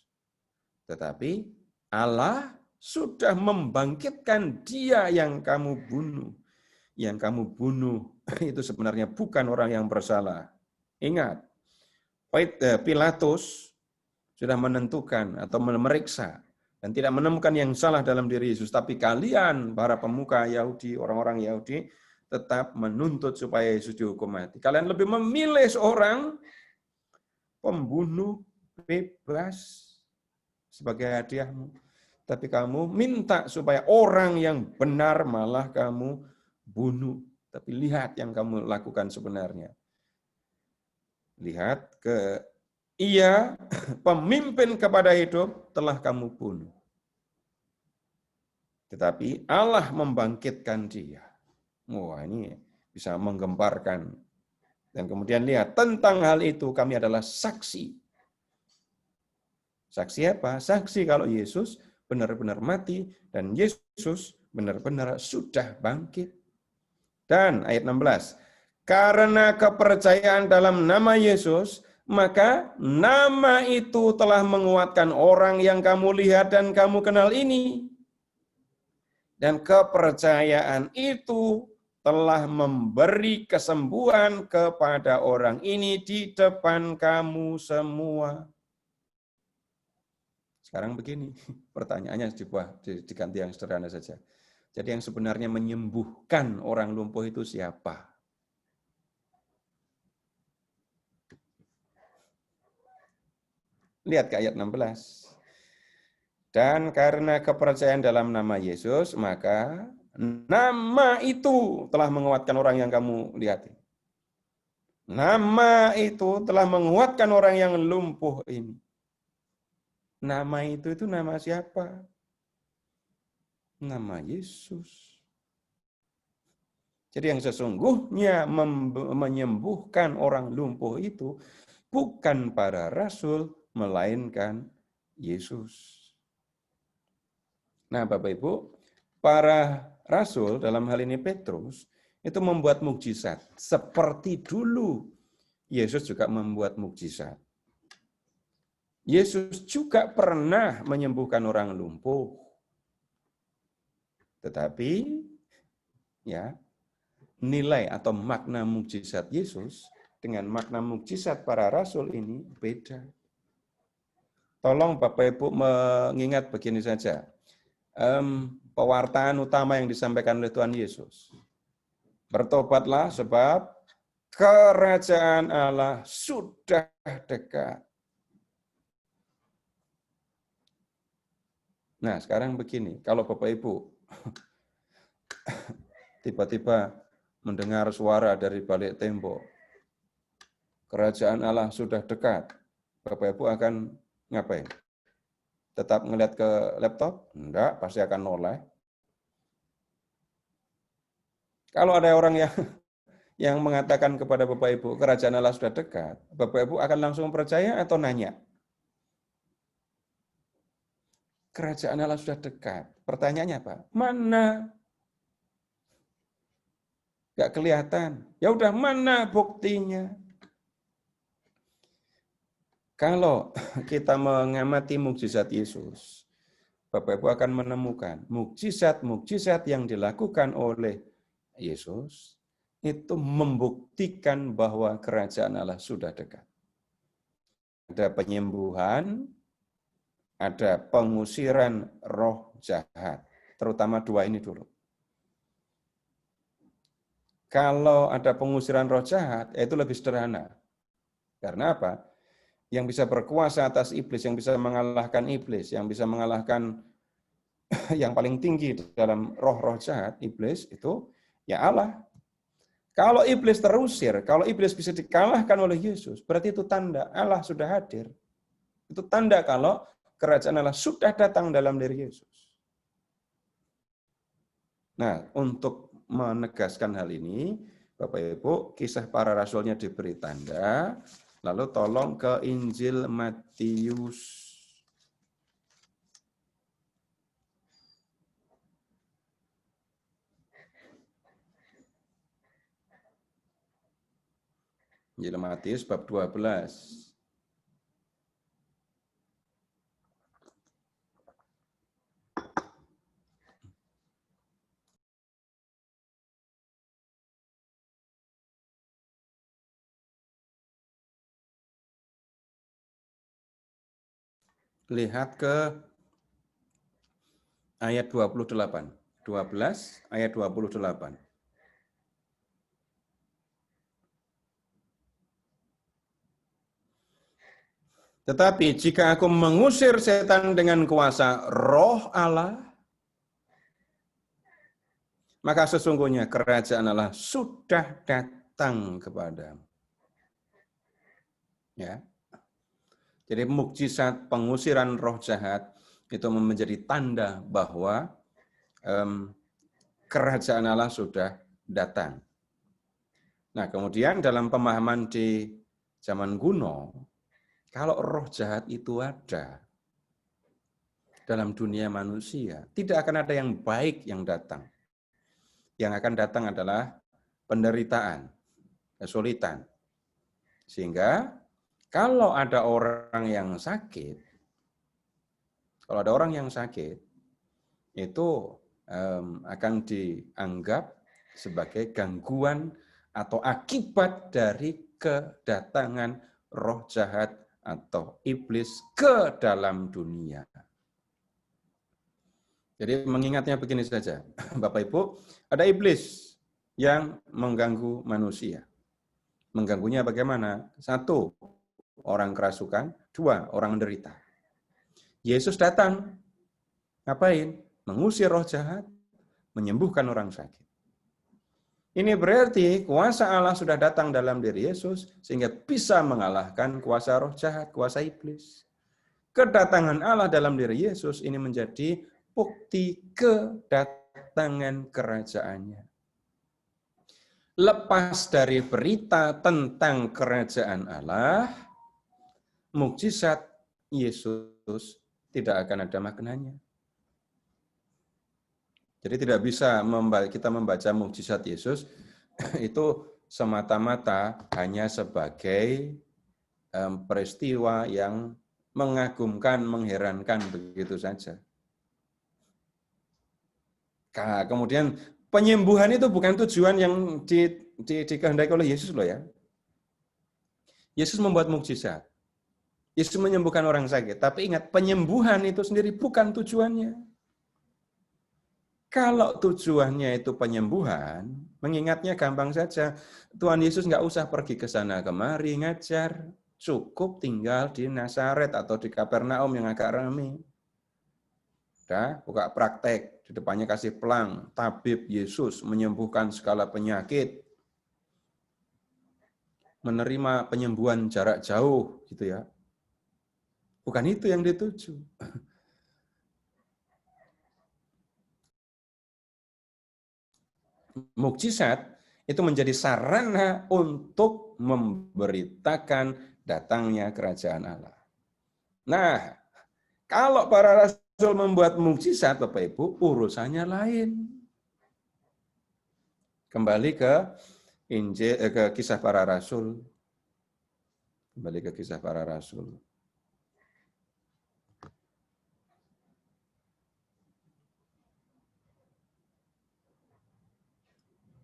Tetapi Allah sudah membangkitkan dia yang kamu bunuh. Yang kamu bunuh itu sebenarnya bukan orang yang bersalah. Ingat, Pilatus sudah menentukan atau memeriksa dan tidak menemukan yang salah dalam diri Yesus. Tapi kalian, para pemuka Yahudi, orang-orang Yahudi, tetap menuntut supaya Yesus dihukum mati. Kalian lebih memilih seorang pembunuh bebas sebagai hadiahmu. Tapi kamu minta supaya orang yang benar malah kamu bunuh. Tapi lihat yang kamu lakukan sebenarnya. Lihat ia pemimpin kepada hidup telah kamu bunuh. Tetapi Allah membangkitkan dia. Wah, ini bisa menggemparkan. Dan kemudian lihat, tentang hal itu kami adalah saksi. Saksi apa? Saksi kalau Yesus benar-benar mati dan Yesus benar-benar sudah bangkit. Dan ayat 16, karena kepercayaan dalam nama Yesus, maka nama itu telah menguatkan orang yang kamu lihat dan kamu kenal ini. Dan kepercayaan itu telah memberi kesembuhan kepada orang ini di depan kamu semua. Sekarang begini, pertanyaannya diganti yang sederhana saja. Jadi yang sebenarnya menyembuhkan orang lumpuh itu siapa? Lihat ke ayat 16. Dan karena kepercayaan dalam nama Yesus, maka nama itu telah menguatkan orang yang kamu lihat. Nama itu telah menguatkan orang yang lumpuh ini. Nama itu nama siapa? Nama Yesus. Jadi yang sesungguhnya menyembuhkan orang lumpuh itu bukan para rasul, melainkan Yesus. Nah, Bapak Ibu, para rasul dalam hal ini Petrus, itu membuat mukjizat. Seperti dulu Yesus juga membuat mukjizat. Yesus juga pernah menyembuhkan orang lumpuh. Tetapi ya, nilai atau makna mukjizat Yesus dengan makna mukjizat para rasul ini beda. Tolong Bapak Ibu mengingat begini saja. Pewartaan utama yang disampaikan oleh Tuhan Yesus. Bertobatlah sebab kerajaan Allah sudah dekat. Nah, sekarang begini, kalau Bapak Ibu tiba-tiba mendengar suara dari balik tembok, kerajaan Allah sudah dekat, Bapak Ibu akan ngapain? Tetap ngelihat ke laptop? Enggak, pasti akan noleh. Kalau ada orang yang mengatakan kepada Bapak Ibu, kerajaan Allah sudah dekat, Bapak Ibu akan langsung percaya atau nanya? Kerajaan Allah sudah dekat. Pertanyaannya apa? Mana? Enggak kelihatan. Ya udah, mana buktinya? Kalau kita mengamati mukjizat Yesus, Bapak Ibu akan menemukan mukjizat-mukjizat yang dilakukan oleh Yesus itu membuktikan bahwa kerajaan Allah sudah dekat. Ada penyembuhan, ada pengusiran roh jahat, terutama dua ini dulu. Kalau ada pengusiran roh jahat, itu lebih sederhana. Karena apa? Yang bisa berkuasa atas iblis, yang bisa mengalahkan iblis, yang bisa mengalahkan yang paling tinggi dalam roh-roh jahat, iblis, itu ya Allah. Kalau iblis terusir, kalau iblis bisa dikalahkan oleh Yesus, berarti itu tanda Allah sudah hadir. Itu tanda kalau kerajaan Allah sudah datang dalam diri Yesus. Nah, untuk menegaskan hal ini, Bapak Ibu, kisah para rasulnya diberi tanda, lalu tolong ke Injil Matius. Injil Matius bab 12. Lihat ke ayat 28. 12 ayat 28. Tetapi jika aku mengusir setan dengan kuasa roh Allah, maka sesungguhnya kerajaan Allah sudah datang kepadamu. Ya. Jadi mukjizat pengusiran roh jahat itu menjadi tanda bahwa kerajaan Allah sudah datang. Nah, kemudian dalam pemahaman di zaman kuno, kalau roh jahat itu ada dalam dunia manusia, tidak akan ada yang baik yang datang. Yang akan datang adalah penderitaan, kesulitan. Sehingga kalau ada orang yang sakit, itu akan dianggap sebagai gangguan atau akibat dari kedatangan roh jahat atau iblis ke dalam dunia. Jadi mengingatnya begini saja, Bapak Ibu, ada iblis yang mengganggu manusia. Mengganggunya bagaimana? 1, orang kerasukan. 2, orang menderita. Yesus datang, ngapain? Mengusir roh jahat, menyembuhkan orang sakit. Ini berarti kuasa Allah sudah datang dalam diri Yesus, sehingga bisa mengalahkan kuasa roh jahat, kuasa iblis. Kedatangan Allah dalam diri Yesus ini menjadi bukti kedatangan kerajaannya. Lepas dari berita tentang kerajaan Allah, mukjizat Yesus tidak akan ada maknanya. Jadi tidak bisa kita membaca mukjizat Yesus itu semata-mata hanya sebagai peristiwa yang mengagumkan, mengherankan begitu saja. Kemudian penyembuhan itu bukan tujuan yang dikehendaki oleh Yesus loh ya. Yesus membuat mukjizat. Yesus menyembuhkan orang sakit. Tapi ingat, penyembuhan itu sendiri bukan tujuannya. Kalau tujuannya itu penyembuhan, mengingatnya gampang saja. Tuhan Yesus nggak usah pergi ke sana kemari ngajar. Cukup tinggal di Nazaret atau di Kapernaum yang agak ramai. Udah, buka praktek. Di depannya kasih pelang. Tabib Yesus menyembuhkan segala penyakit. Menerima penyembuhan jarak jauh, gitu ya. Bukan itu yang dituju. Mukjizat itu menjadi sarana untuk memberitakan datangnya kerajaan Allah. Nah, kalau para rasul membuat mukjizat, Bapak Ibu, urusannya lain. Kembali ke Injil, ke kisah para rasul. Kembali ke kisah para rasul.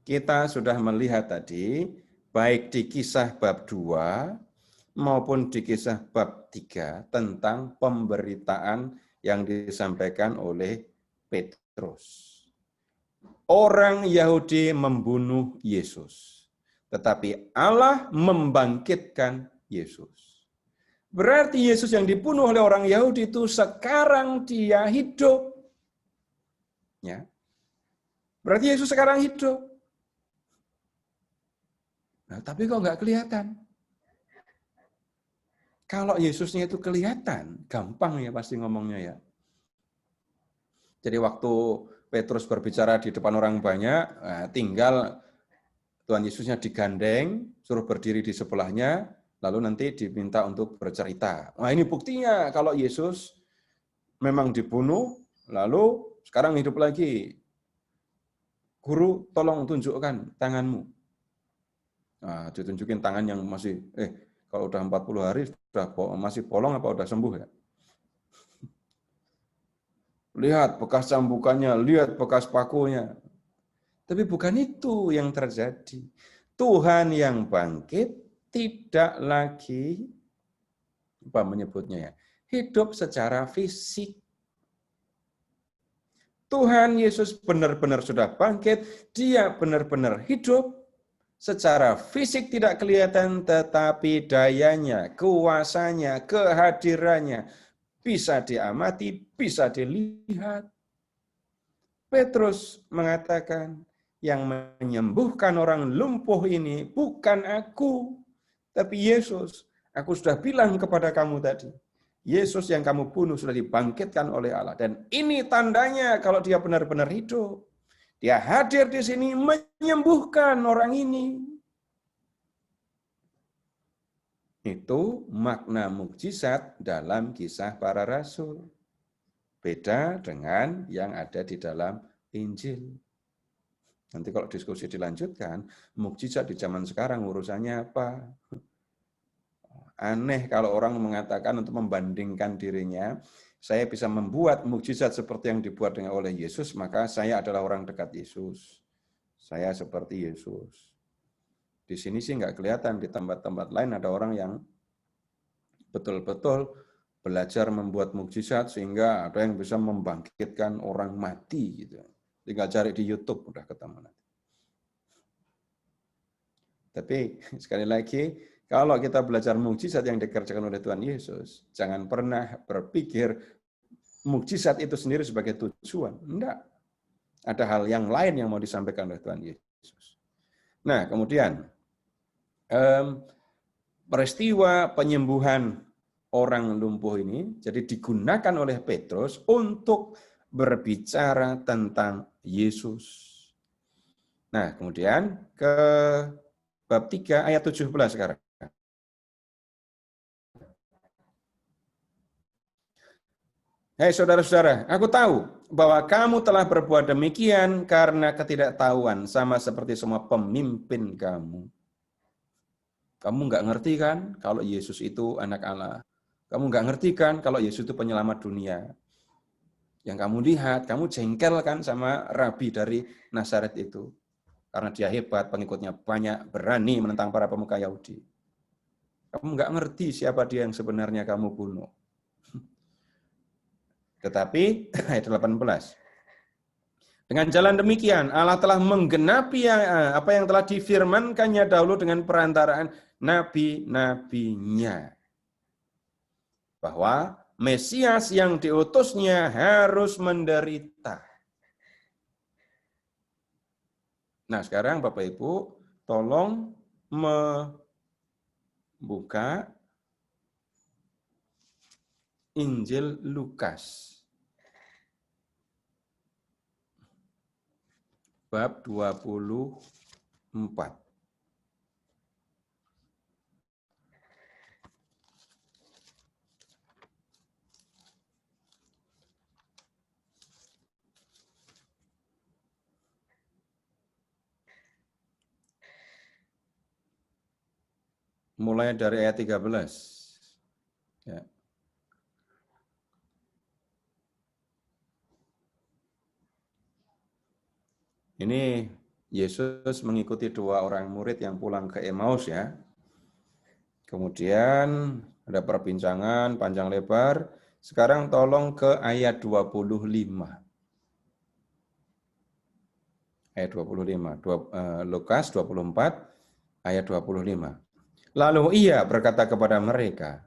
Kita sudah melihat tadi, baik di kisah bab 2 maupun di kisah bab 3 tentang pemberitaan yang disampaikan oleh Petrus. Orang Yahudi membunuh Yesus, tetapi Allah membangkitkan Yesus. Berarti Yesus yang dibunuh oleh orang Yahudi itu sekarang dia hidup. Ya. Berarti Yesus sekarang hidup. Nah, tapi kok nggak kelihatan? Kalau Yesusnya itu kelihatan, gampang ya pasti ngomongnya ya. Jadi waktu Petrus berbicara di depan orang banyak, tinggal Tuhan Yesusnya digandeng, suruh berdiri di sebelahnya, lalu nanti diminta untuk bercerita. Nah ini buktinya kalau Yesus memang dibunuh, lalu sekarang hidup lagi. Guru, tolong tunjukkan tanganmu. Nah, ditunjukin tangan yang masih, kalau udah 40 hari, sudah masih bolong apa udah sembuh ya? Lihat bekas cambukannya, lihat bekas pakunya. Tapi bukan itu yang terjadi. Tuhan yang bangkit tidak lagi, apa menyebutnya ya, hidup secara fisik. Tuhan Yesus benar-benar sudah bangkit, dia benar-benar hidup. Secara fisik tidak kelihatan, tetapi dayanya, kuasanya, kehadirannya bisa diamati, bisa dilihat. Petrus mengatakan, yang menyembuhkan orang lumpuh ini bukan aku, tapi Yesus. Aku sudah bilang kepada kamu tadi, Yesus yang kamu bunuh sudah dibangkitkan oleh Allah. Dan ini tandanya kalau dia benar-benar hidup. Dia hadir di sini menyembuhkan orang ini. Itu makna mukjizat dalam kisah para rasul. Beda dengan yang ada di dalam Injil. Nanti kalau diskusi dilanjutkan, mukjizat di zaman sekarang urusannya apa? Aneh kalau orang mengatakan untuk membandingkan dirinya, saya bisa membuat mukjizat seperti yang dibuat oleh Yesus, maka saya adalah orang dekat Yesus. Saya seperti Yesus. Di sini sih nggak kelihatan, di tempat-tempat lain ada orang yang betul-betul belajar membuat mukjizat sehingga ada yang bisa membangkitkan orang mati gitu. Tinggal cari di YouTube udah ketemu nanti. Tapi sekali lagi, kalau kita belajar mukjizat yang dikerjakan oleh Tuhan Yesus, jangan pernah berpikir mukjizat itu sendiri sebagai tujuan. Enggak. Ada hal yang lain yang mau disampaikan oleh Tuhan Yesus. Nah, kemudian peristiwa penyembuhan orang lumpuh ini jadi digunakan oleh Petrus untuk berbicara tentang Yesus. Nah, kemudian ke bab 3 ayat 17 sekarang. Hei saudara-saudara, aku tahu bahwa kamu telah berbuat demikian karena ketidaktahuan, sama seperti semua pemimpin kamu. Kamu nggak ngerti kan kalau Yesus itu anak Allah. Kamu nggak ngerti kan kalau Yesus itu penyelamat dunia. Yang kamu lihat, kamu jengkel kan sama rabi dari Nazaret itu. Karena dia hebat, pengikutnya banyak, berani menentang para pemuka Yahudi. Kamu nggak ngerti siapa dia yang sebenarnya kamu bunuh. Tetapi, ayat 18. Dengan jalan demikian, Allah telah menggenapi apa yang telah difirmankannya dahulu dengan perantaraan nabi-nabinya. Bahwa Mesias yang diutusnya harus menderita. Nah, sekarang Bapak Ibu, tolong membuka Injil Lukas. Bab 24. Mulai dari ayat 13. Ya. Ini Yesus mengikuti dua orang murid yang pulang ke Emmaus ya. Kemudian ada perbincangan panjang lebar. Sekarang tolong ke ayat 25. Ayat 25. Lukas 24 ayat 25. Lalu ia berkata kepada mereka,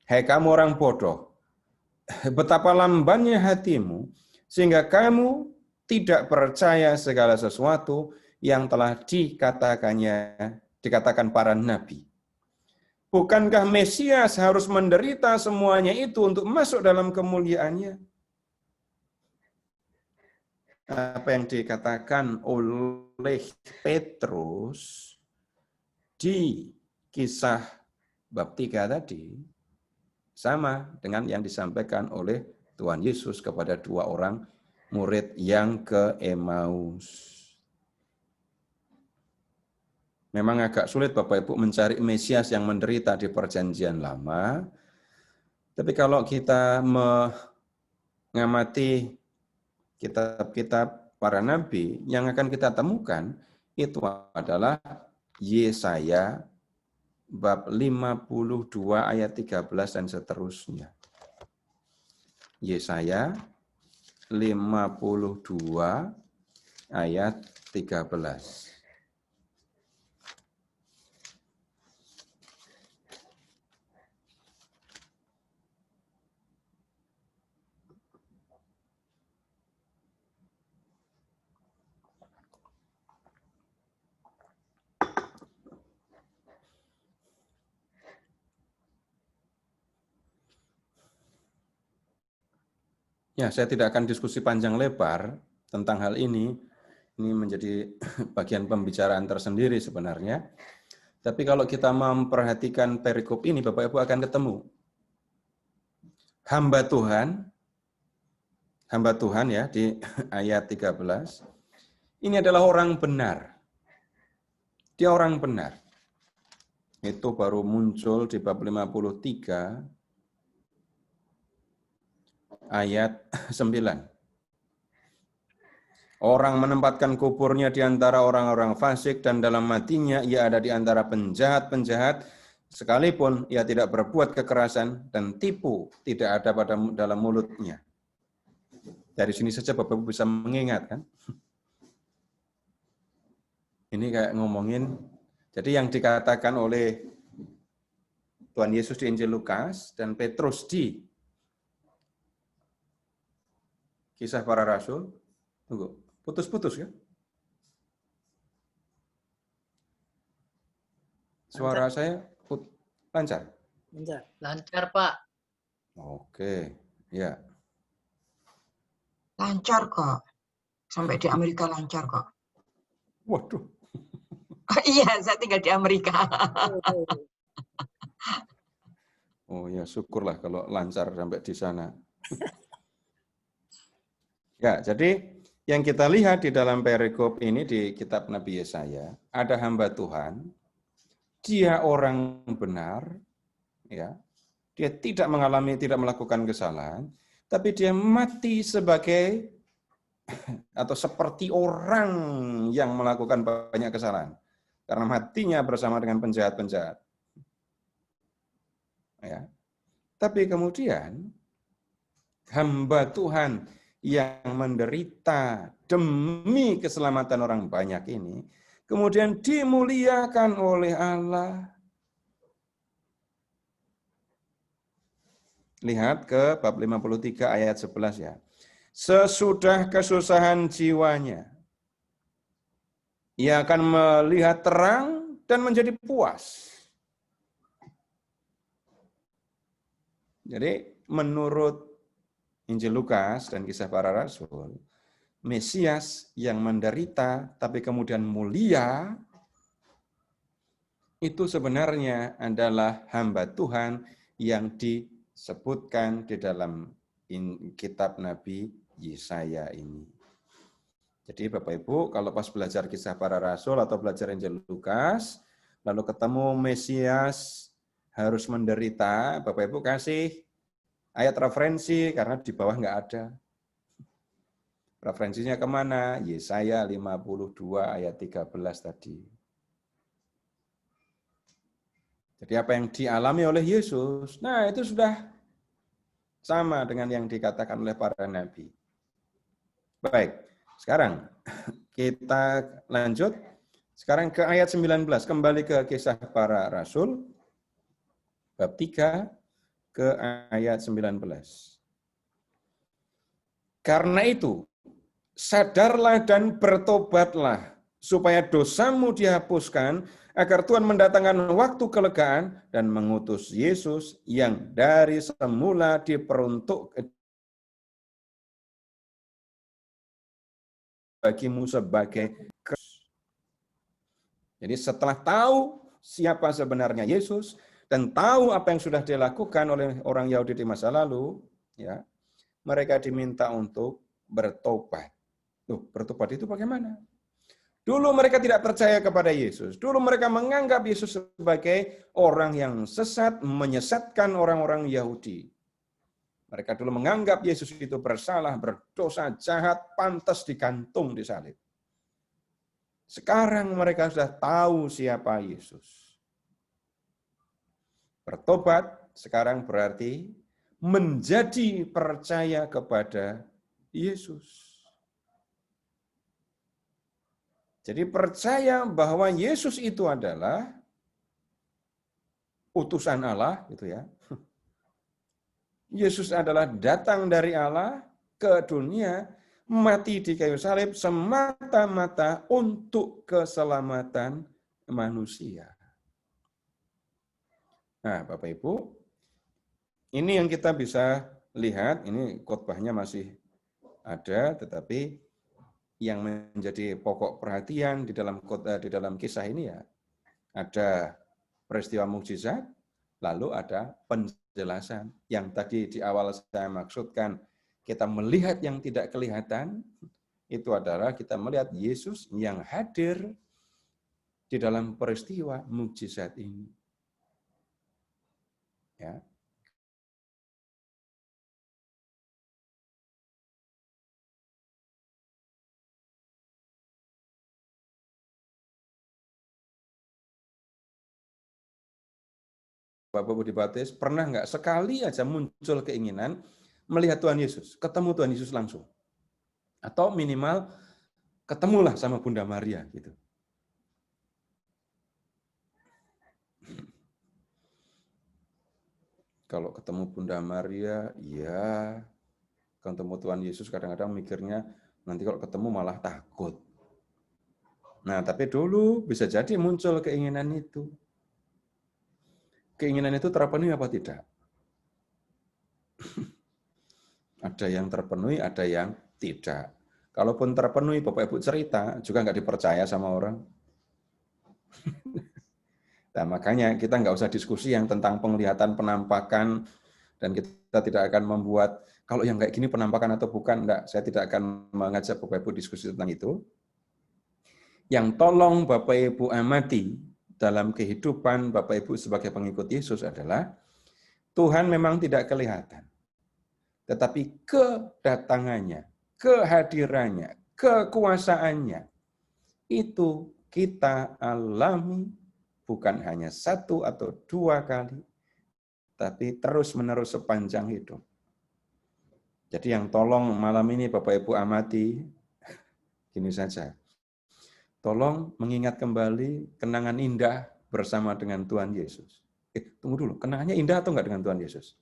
"Hai kamu orang bodoh, betapa lambannya hatimu sehingga kamu tidak percaya segala sesuatu yang telah dikatakan para nabi. Bukankah Mesias harus menderita semuanya itu untuk masuk dalam kemuliaannya?" Apa yang dikatakan oleh Petrus di kisah bab 3 tadi sama dengan yang disampaikan oleh Tuhan Yesus kepada dua orang murid yang ke Emmaus. Memang agak sulit Bapak Ibu mencari Mesias yang menderita di perjanjian lama. Tapi kalau kita mengamati kitab-kitab para nabi, yang akan kita temukan itu adalah Yesaya bab 52 ayat 13 dan seterusnya. Yesaya 52 ayat 13. Ya, saya tidak akan diskusi panjang lebar tentang hal ini. Ini menjadi bagian pembicaraan tersendiri sebenarnya. Tapi kalau kita memperhatikan perikop ini, Bapak Ibu akan ketemu. Hamba Tuhan ya di ayat 13. Ini adalah orang benar. Dia orang benar. Itu baru muncul di bab 53 ayat 9. Orang menempatkan kuburnya di antara orang-orang fasik dan dalam matinya ia ada di antara penjahat-penjahat sekalipun ia tidak berbuat kekerasan dan tipu tidak ada dalam mulutnya. Dari sini saja Bapak Ibu bisa mengingat kan. Ini kayak ngomongin, jadi yang dikatakan oleh Tuhan Yesus di Injil Lukas dan Petrus di Kisah Para Rasul, tunggu, putus-putus ya? Suara saya lancar? Lancar. Lancar, Pak. Oke, ya. Lancar kok. Sampai di Amerika lancar kok. Waduh. Iya, saya tinggal di Amerika. Oh ya, syukurlah kalau lancar sampai di sana. Ya, jadi yang kita lihat di dalam perikop ini di kitab Nabi Yesaya, ada hamba Tuhan, dia orang benar, ya, dia tidak melakukan kesalahan, tapi dia mati sebagai atau seperti orang yang melakukan banyak kesalahan, karena matinya bersama dengan penjahat-penjahat. Ya. Tapi kemudian hamba Tuhan yang menderita demi keselamatan orang banyak ini, kemudian dimuliakan oleh Allah. Lihat ke bab 53 ayat 11 ya. Sesudah kesusahan jiwanya, ia akan melihat terang dan menjadi puas. Jadi menurut Injil Lukas dan Kisah Para Rasul, Mesias yang menderita tapi kemudian mulia, itu sebenarnya adalah hamba Tuhan yang disebutkan di dalam kitab Nabi Yesaya ini. Jadi Bapak Ibu, kalau pas belajar Kisah Para Rasul atau belajar Injil Lukas, lalu ketemu Mesias harus menderita, Bapak Ibu kasih ayat referensi, karena di bawah nggak ada. Referensinya kemana? Yesaya 52 ayat 13 tadi. Jadi apa yang dialami oleh Yesus, nah itu sudah sama dengan yang dikatakan oleh para nabi. Baik, sekarang kita lanjut. Sekarang ke ayat 19, kembali ke Kisah Para Rasul, bab 3, ke ayat 19. Karena itu, sadarlah dan bertobatlah, supaya dosamu dihapuskan, agar Tuhan mendatangkan waktu kelegaan dan mengutus Yesus yang dari semula diperuntukkan bagimu sebagai Kristus. Jadi setelah tahu siapa sebenarnya Yesus dan tahu apa yang sudah dilakukan oleh orang Yahudi di masa lalu, ya, mereka diminta untuk bertobat. Loh, bertobat itu bagaimana? Dulu mereka tidak percaya kepada Yesus. Dulu mereka menganggap Yesus sebagai orang yang sesat, menyesatkan orang-orang Yahudi. Mereka dulu menganggap Yesus itu bersalah, berdosa, jahat, pantas digantung di salib. Sekarang mereka sudah tahu siapa Yesus. Bertobat sekarang berarti menjadi percaya kepada Yesus. Jadi percaya bahwa Yesus itu adalah utusan Allah, gitu ya. Yesus adalah datang dari Allah ke dunia, mati di kayu salib semata-mata untuk keselamatan manusia. Nah, Bapak Ibu, ini yang kita bisa lihat, ini khotbahnya masih ada, tetapi yang menjadi pokok perhatian di dalam kisah ini ya, ada peristiwa mukjizat, lalu ada penjelasan. Yang tadi di awal saya maksudkan, kita melihat yang tidak kelihatan, itu adalah kita melihat Yesus yang hadir di dalam peristiwa mukjizat ini. Ya. Bapak Budi Baptis, pernah nggak sekali aja muncul keinginan melihat Tuhan Yesus, ketemu Tuhan Yesus langsung? Atau minimal ketemulah sama Bunda Maria gitu. Kalau ketemu Bunda Maria, ya. Ketemu Tuhan Yesus kadang-kadang mikirnya nanti kalau ketemu malah takut. Nah, tapi dulu bisa jadi muncul keinginan itu. Keinginan itu terpenuhi apa tidak? Ada yang terpenuhi, ada yang tidak. Kalaupun terpenuhi, Bapak Ibu cerita, juga nggak dipercaya sama orang. Nah, makanya kita nggak usah diskusi yang tentang penglihatan, penampakan, dan kita tidak akan membuat Kalau yang kayak gini penampakan atau bukan, enggak, saya tidak akan mengajak Bapak Ibu diskusi tentang itu. Yang tolong Bapak Ibu amati dalam kehidupan Bapak Ibu sebagai pengikut Yesus adalah Tuhan memang tidak kelihatan. Tetapi kedatangannya, kehadirannya, kekuasaannya, itu kita alami bukan hanya 1 atau 2 kali, tapi terus-menerus sepanjang hidup. Jadi yang tolong malam ini Bapak Ibu amati, gini saja. Tolong mengingat kembali kenangan indah bersama dengan Tuhan Yesus. Tunggu dulu, kenangannya indah atau enggak dengan Tuhan Yesus?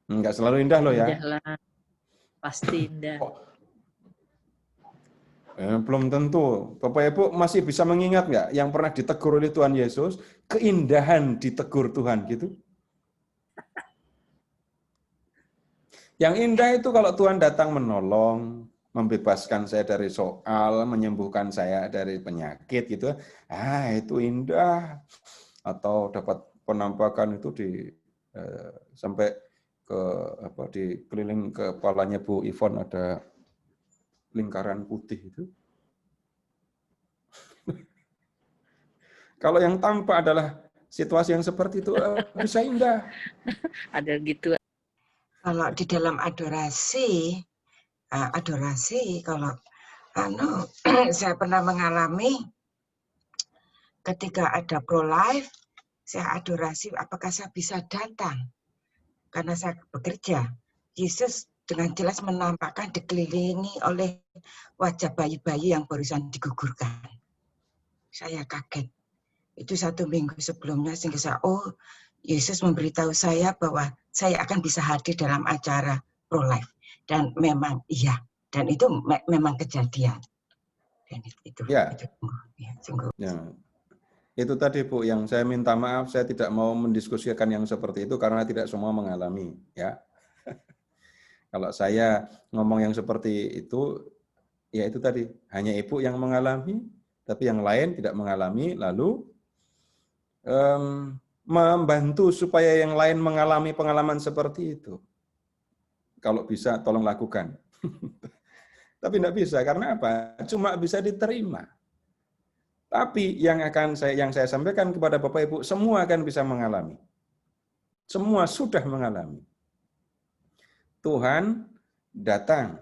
Enggak selalu indah loh ya. Indah lah. Pasti indah. Belum tentu. Bapak Ibu masih bisa mengingat nggak yang pernah ditegur oleh Tuhan Yesus, keindahan ditegur Tuhan gitu? Yang indah itu kalau Tuhan datang menolong, membebaskan saya dari soal, menyembuhkan saya dari penyakit gitu. Itu indah. Atau dapat penampakan itu sampai di keliling kepalanya Bu Ivon ada lingkaran putih itu. Kalau yang tampak adalah situasi yang seperti itu bisa indah. Ada gitu. Kalau di dalam adorasi kalau saya pernah mengalami ketika ada pro-life, saya adorasi apakah saya bisa datang. Karena saya bekerja, Yesus dengan jelas menampakkan dikelilingi oleh wajah bayi-bayi yang barusan digugurkan. Saya kaget. Itu 1 minggu sebelumnya sehingga saya, Yesus memberitahu saya bahwa saya akan bisa hadir dalam acara pro-life. Dan memang iya, dan itu memang kejadian. Dan itu sungguh. Ya. Itu tadi Bu, yang saya minta maaf, saya tidak mau mendiskusikan yang seperti itu karena tidak semua mengalami. Ya. Kalau saya ngomong yang seperti itu, ya itu tadi, hanya Ibu yang mengalami, tapi yang lain tidak mengalami, lalu membantu supaya yang lain mengalami pengalaman seperti itu. Kalau bisa, tolong lakukan. Tapi tidak bisa, karena apa? Cuma bisa diterima. Tapi yang saya sampaikan kepada Bapak Ibu, semua akan bisa mengalami. Semua sudah mengalami. Tuhan datang,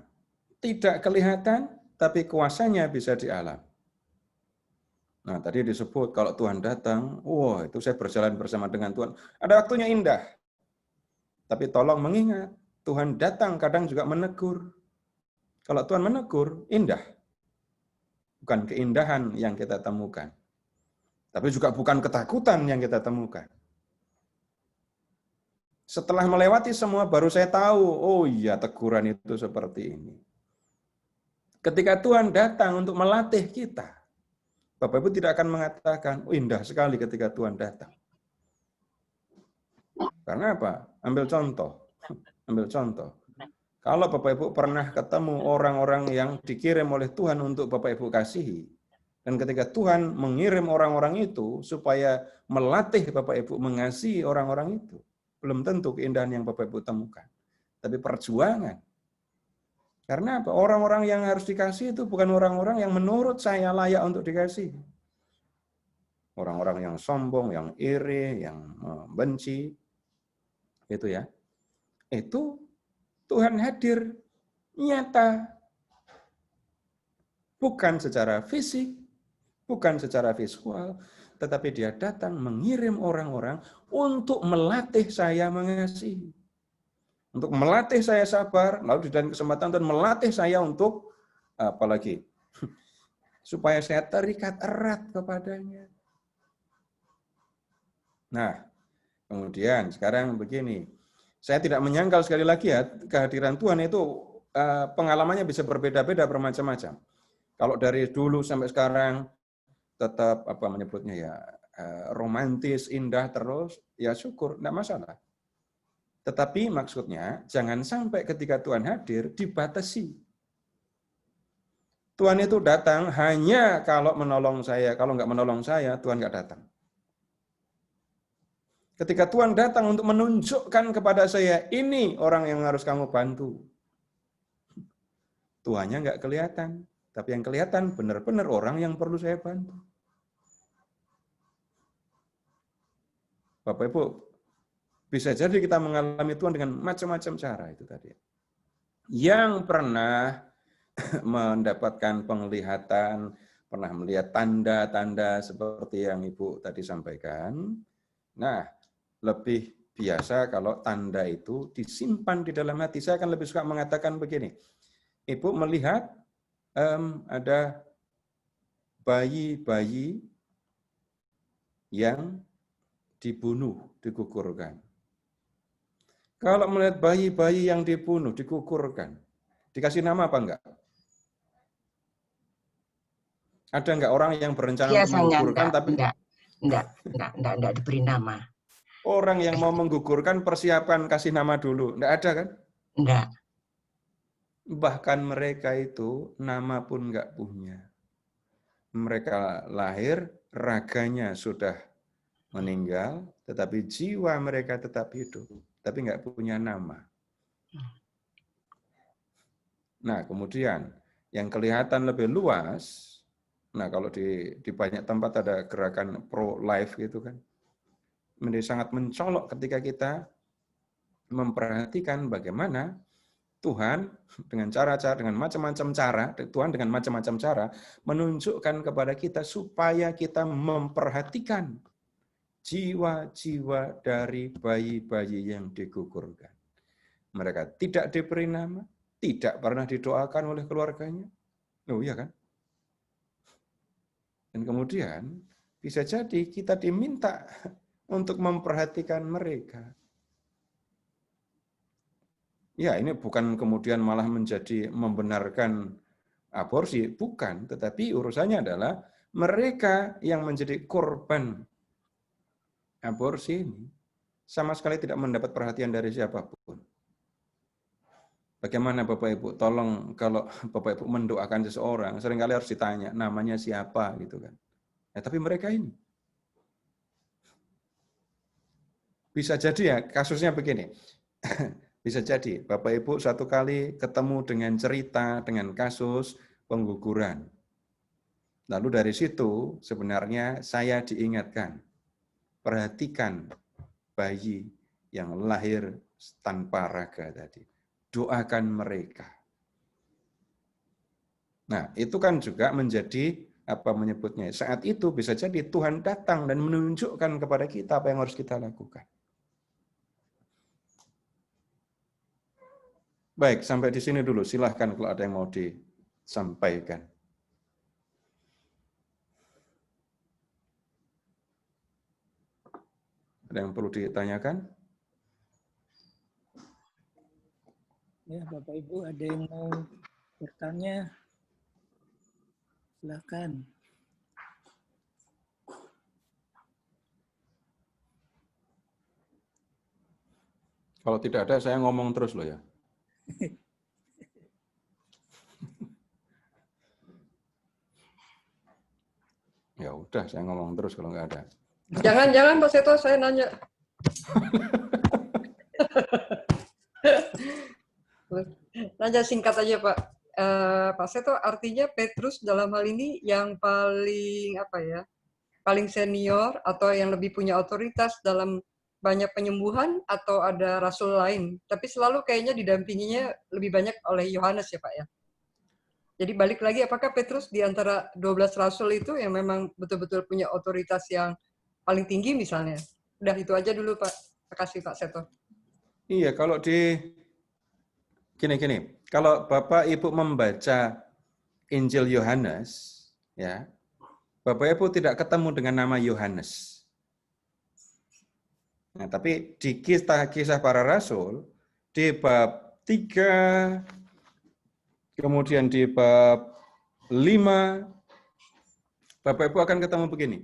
tidak kelihatan, tapi kuasanya bisa dialami. Nah, tadi disebut kalau Tuhan datang, itu saya berjalan bersama dengan Tuhan. Ada waktunya indah. Tapi tolong mengingat, Tuhan datang kadang juga menegur. Kalau Tuhan menegur, indah. Bukan keindahan yang kita temukan. Tapi juga bukan ketakutan yang kita temukan. Setelah melewati semua, baru saya tahu, teguran itu seperti ini. Ketika Tuhan datang untuk melatih kita, Bapak Ibu tidak akan mengatakan, indah sekali ketika Tuhan datang. Karena apa? Ambil contoh. Kalau Bapak Ibu pernah ketemu orang-orang yang dikirim oleh Tuhan untuk Bapak Ibu kasihi, dan ketika Tuhan mengirim orang-orang itu supaya melatih Bapak Ibu mengasihi orang-orang itu, belum tentu keindahan yang Bapak Ibu temukan. Tapi perjuangan. Karena apa? Orang-orang yang harus dikasih itu bukan orang-orang yang menurut saya layak untuk dikasih. Orang-orang yang sombong, yang iri, yang membenci. Itu ya. Itu Tuhan hadir nyata. Bukan secara fisik, bukan secara visual, tetapi dia datang mengirim orang-orang untuk melatih saya mengasihi. Untuk melatih saya sabar, lalu di dalam kesempatan Tuhan melatih saya untuk, apalagi, supaya saya terikat erat kepadanya. Nah, kemudian sekarang begini, saya tidak menyangkal sekali lagi ya, kehadiran Tuhan itu pengalamannya bisa berbeda-beda, bermacam-macam. Kalau dari dulu sampai sekarang tetap romantis, indah terus, ya syukur, tidak masalah. Tetapi maksudnya jangan sampai ketika Tuhan hadir dibatasi. Tuhan itu datang hanya kalau menolong saya, kalau nggak menolong saya, Tuhan nggak datang. Ketika Tuhan datang untuk menunjukkan kepada saya, ini orang yang harus kamu bantu. Tuhannya nggak kelihatan, tapi yang kelihatan benar-benar orang yang perlu saya bantu. Bapak Ibu, bisa jadi kita mengalami Tuhan dengan macam-macam cara itu tadi. Yang pernah mendapatkan penglihatan, pernah melihat tanda-tanda seperti yang Ibu tadi sampaikan. Nah, lebih biasa kalau tanda itu disimpan di dalam hati. Saya akan lebih suka mengatakan begini. Ibu melihat ada bayi-bayi yang dibunuh, digugurkan. Kalau melihat bayi-bayi yang dibunuh, digugurkan, dikasih nama apa enggak? Ada enggak orang yang berencana untuk menggugurkan tapi enggak diberi nama. Orang yang mau menggugurkan persiapan kasih nama dulu. Enggak ada kan? Enggak. Bahkan mereka itu nama pun enggak punya. Mereka lahir, raganya sudah meninggal, tetapi jiwa mereka tetap hidup. Tapi enggak punya nama. Nah, kemudian yang kelihatan lebih luas, nah kalau di banyak tempat ada gerakan pro-life gitu kan, menjadi sangat mencolok ketika kita memperhatikan bagaimana Tuhan dengan dengan macam-macam cara, Tuhan dengan macam-macam cara menunjukkan kepada kita supaya kita memperhatikan jiwa-jiwa dari bayi-bayi yang digugurkan. Mereka tidak diberi nama, tidak pernah didoakan oleh keluarganya. Oh iya kan? Dan kemudian bisa jadi kita diminta untuk memperhatikan mereka. Ya, ini bukan kemudian malah menjadi membenarkan aborsi, bukan. Tetapi urusannya adalah mereka yang menjadi korban aborsi ini sama sekali tidak mendapat perhatian dari siapapun. Bagaimana Bapak Ibu? Tolong kalau Bapak Ibu mendoakan seseorang, seringkali harus ditanya namanya siapa gitu kan. Ya, tapi mereka ini bisa jadi ya kasusnya begini. Bisa jadi Bapak Ibu satu kali ketemu dengan cerita, dengan kasus pengguguran. Lalu dari situ sebenarnya saya diingatkan, perhatikan bayi yang lahir tanpa raga tadi. Doakan mereka. Nah, itu kan juga menjadi apa menyebutnya. Saat itu bisa jadi Tuhan datang dan menunjukkan kepada kita apa yang harus kita lakukan. Baik, sampai di sini dulu. Silahkan kalau ada yang mau disampaikan. Ada yang perlu ditanyakan? Ya, Bapak Ibu ada yang mau bertanya? Silakan. Kalau tidak ada, saya ngomong terus loh ya. Ya udah, saya ngomong terus kalau nggak ada. Jangan Pak Seto, saya nanya. Nanya singkat aja Pak. Pak Seto, artinya Petrus dalam hal ini yang paling paling senior atau yang lebih punya otoritas dalam banyak penyembuhan atau ada rasul lain? Tapi selalu kayaknya didampinginya lebih banyak oleh Yohanes ya Pak ya. Jadi balik lagi, apakah Petrus di antara 12 rasul itu yang memang betul-betul punya otoritas yang paling tinggi misalnya? Udah itu aja dulu Pak. Terima kasih Pak Seto. Iya, kalau gini, kalau Bapak Ibu membaca Injil Yohanes, ya, Bapak Ibu tidak ketemu dengan nama Yohanes. Nah, tapi di kisah para rasul, di bab 3, kemudian di bab 5, Bapak Ibu akan ketemu begini.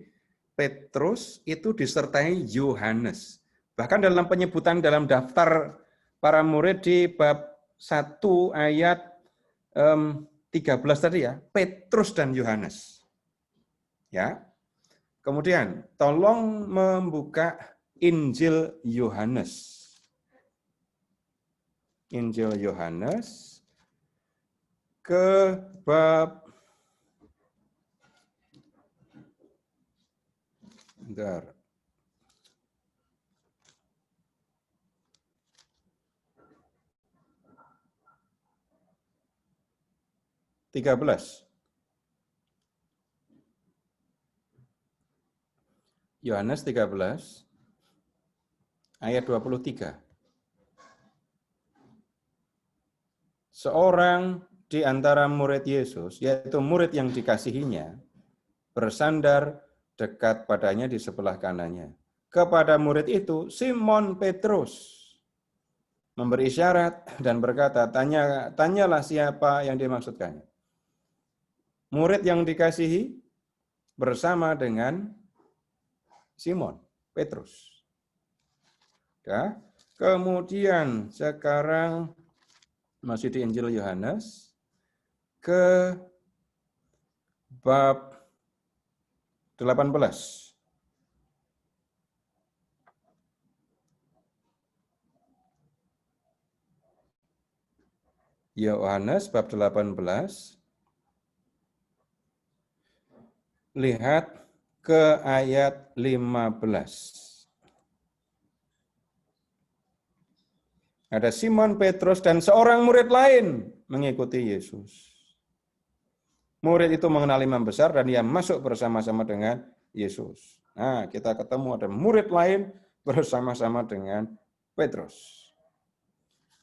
Petrus itu disertai Yohanes. Bahkan dalam penyebutan dalam daftar para murid di bab 1 ayat 13 tadi ya, Petrus dan Yohanes. Ya. Kemudian tolong membuka Injil Yohanes. Injil Yohanes ke bab bentar. Yohanes 13 ayat 23. Seorang di antara murid Yesus, yaitu murid yang dikasihinya, bersandar dekat padanya di sebelah kanannya. Kepada murid itu, Simon Petrus memberi isyarat dan berkata, tanyalah siapa yang dimaksudkannya. Murid yang dikasihi bersama dengan Simon Petrus. Ya. Kemudian sekarang masih di Injil Yohanes ke bab 18. Yohanes bab 18. Lihat ke ayat 15. Ada Simon Petrus dan seorang murid lain mengikuti Yesus. Murid itu mengenal imam besar dan ia masuk bersama-sama dengan Yesus. Nah, kita ketemu ada murid lain bersama-sama dengan Petrus.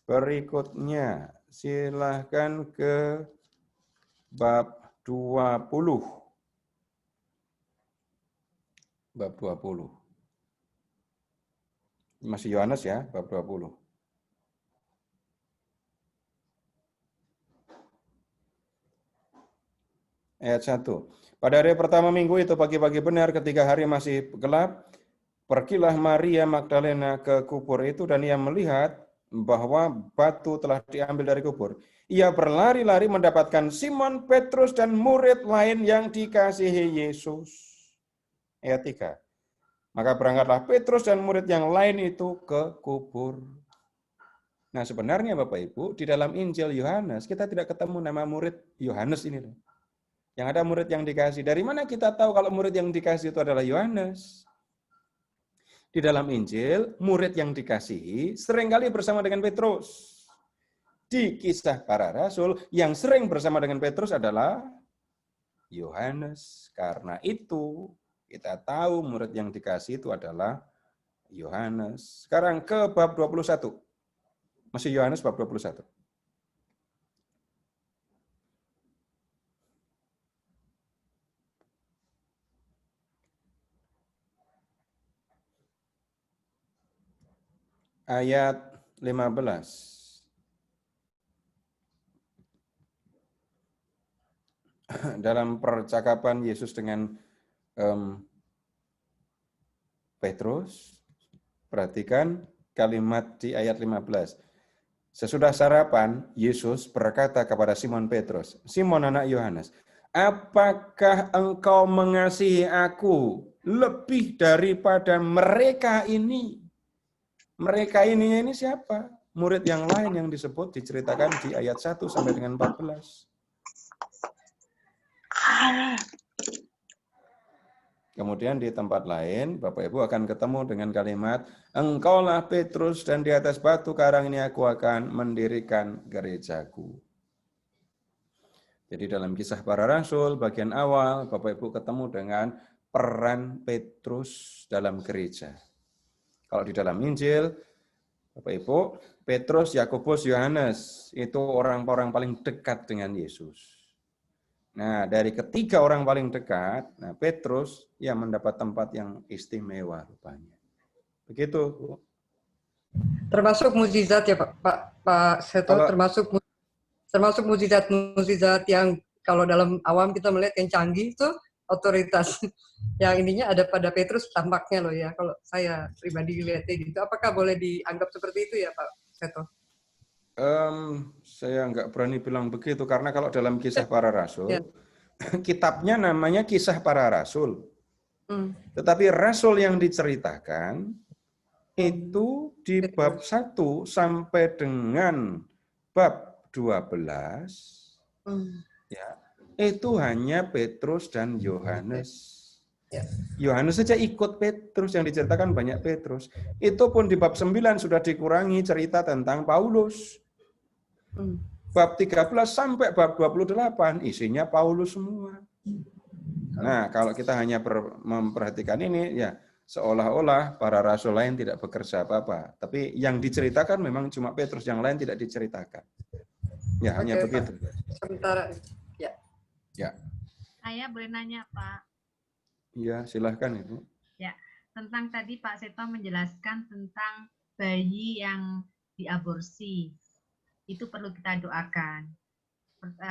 Berikutnya, silahkan ke bab 20. Bab 20. Masih Yohanes ya, bab 20. Ayat 1. Pada hari pertama minggu itu pagi-pagi benar ketika hari masih gelap, pergilah Maria Magdalena ke kubur itu dan ia melihat bahwa batu telah diambil dari kubur. Ia berlari-lari mendapatkan Simon Petrus dan murid lain yang dikasihi Yesus. Ayat 3. Maka berangkatlah Petrus dan murid yang lain itu ke kubur. Nah sebenarnya Bapak Ibu, di dalam Injil Yohanes kita tidak ketemu nama murid Yohanes ini. Yang ada murid yang dikasih. Dari mana kita tahu kalau murid yang dikasih itu adalah Yohanes? Di dalam Injil, murid yang dikasihi seringkali bersama dengan Petrus. Di Kisah Para Rasul, yang sering bersama dengan Petrus adalah Yohanes. Karena itu, kita tahu murid yang dikasih itu adalah Yohanes. Sekarang ke bab 21. Masih Yohanes bab 21. Ayat 15. Dalam percakapan Yesus dengan Petrus, perhatikan kalimat di ayat 15. Sesudah sarapan, Yesus berkata kepada Simon Petrus, Simon anak Yohanes, apakah engkau mengasihi aku lebih daripada mereka ini? Mereka ini siapa? Murid yang lain yang disebut diceritakan di ayat 1 sampai dengan 14. Kemudian di tempat lain, Bapak Ibu akan ketemu dengan kalimat, engkaulah Petrus dan di atas batu karang ini aku akan mendirikan gerejaku. Jadi dalam Kisah Para Rasul, bagian awal, Bapak Ibu ketemu dengan peran Petrus dalam gereja. Kalau di dalam Injil, Bapak Ibu, Petrus, Yakobus, Yohanes, itu orang-orang paling dekat dengan Yesus. Nah, dari ketiga orang paling dekat, nah Petrus yang mendapat tempat yang istimewa rupanya. Begitu, Bu. Termasuk mukjizat ya Pak Seto, termasuk mukjizat yang kalau dalam awam kita melihat yang canggih itu otoritas. Yang ininya ada pada Petrus tampaknya loh ya, kalau saya pribadi lihatnya gitu. Apakah boleh dianggap seperti itu ya Pak Seto? Saya nggak berani bilang begitu, karena kalau dalam Kisah Para Rasul, Ya. kitabnya namanya Kisah Para Rasul. Tetapi Rasul yang diceritakan itu di bab 1 sampai dengan bab 12 ya, itu hanya Petrus dan Yohanes. Yohanes saja ikut Petrus, yang diceritakan banyak Petrus. Itu pun di bab 9 sudah dikurangi cerita tentang Paulus. Bab 13 sampai bab 28 isinya Paulus semua. Nah, kalau kita hanya memperhatikan ini, ya seolah-olah para rasul lain tidak bekerja apa-apa. Tapi yang diceritakan memang cuma Petrus, yang lain tidak diceritakan. Ya, hanya Oke, begitu. Pak. Sementara, ya. Ya, Saya boleh nanya, Pak. iya silahkan Ibu. Ya, tentang tadi Pak Seto menjelaskan tentang bayi yang diaborsi. Itu perlu kita doakan.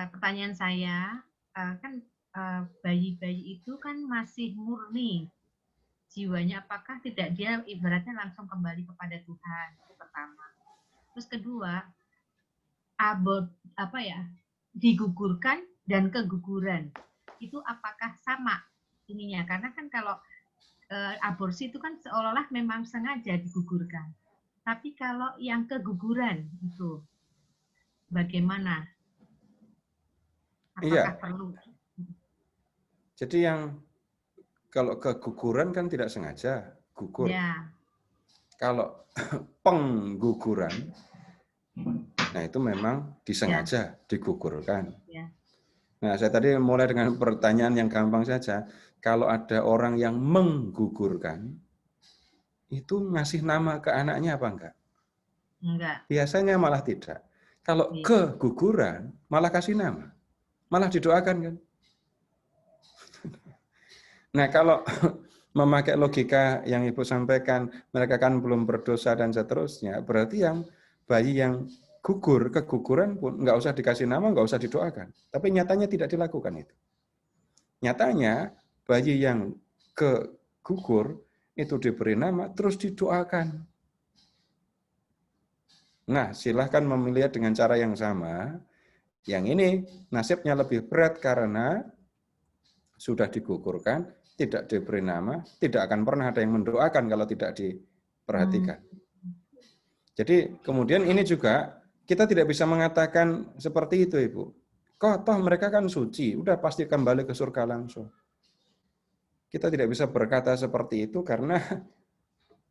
Pertanyaan saya, kan bayi-bayi itu kan masih murni jiwanya, apakah tidak dia ibaratnya langsung kembali kepada Tuhan? Itu pertama. Terus kedua, digugurkan dan keguguran itu apakah sama ininya? Karena kan kalau aborsi itu kan seolah-olah memang sengaja digugurkan. Tapi kalau yang keguguran itu bagaimana? Apakah perlu? Jadi yang kalau keguguran kan tidak sengaja gugur. Ya. Kalau pengguguran, nah itu memang disengaja digugurkan. Ya. Nah, saya tadi mulai dengan pertanyaan yang gampang saja. Kalau ada orang yang menggugurkan, itu ngasih nama ke anaknya apa enggak? Enggak. Biasanya malah tidak. Kalau keguguran, malah kasih nama. Malah didoakan kan. Nah, kalau memakai logika yang Ibu sampaikan, mereka kan belum berdosa dan seterusnya, berarti yang bayi yang gugur, keguguran pun nggak usah dikasih nama, nggak usah didoakan. Tapi nyatanya tidak dilakukan itu. Nyatanya bayi yang kegugur itu diberi nama, terus didoakan. Nah, silahkan memilih dengan cara yang sama. Yang ini nasibnya lebih berat karena sudah digugurkan, tidak diberi nama, tidak akan pernah ada yang mendoakan kalau tidak diperhatikan. Jadi kemudian ini juga kita tidak bisa mengatakan seperti itu, Ibu. Kok toh mereka kan suci, udah pasti kembali ke surga langsung. Kita tidak bisa berkata seperti itu karena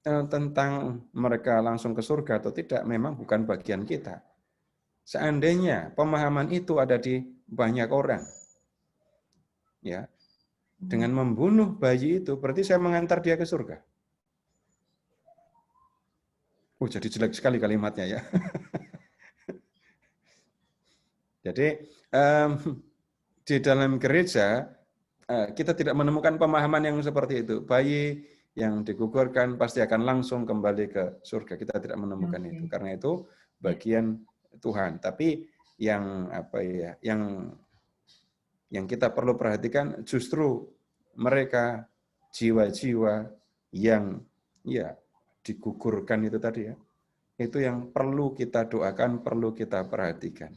tentang mereka langsung ke surga atau tidak memang bukan bagian kita. Seandainya pemahaman itu ada di banyak orang, ya, dengan membunuh bayi itu berarti saya mengantar dia ke surga. Jadi jelek sekali kalimatnya ya. Jadi di dalam gereja kita tidak menemukan pemahaman yang seperti itu. Bayi yang digugurkan pasti akan langsung kembali ke surga. Kita tidak menemukan itu. Karena itu bagian Tuhan. Tapi yang yang kita perlu perhatikan justru mereka jiwa-jiwa yang ya digugurkan itu tadi ya. Itu yang perlu kita doakan, perlu kita perhatikan.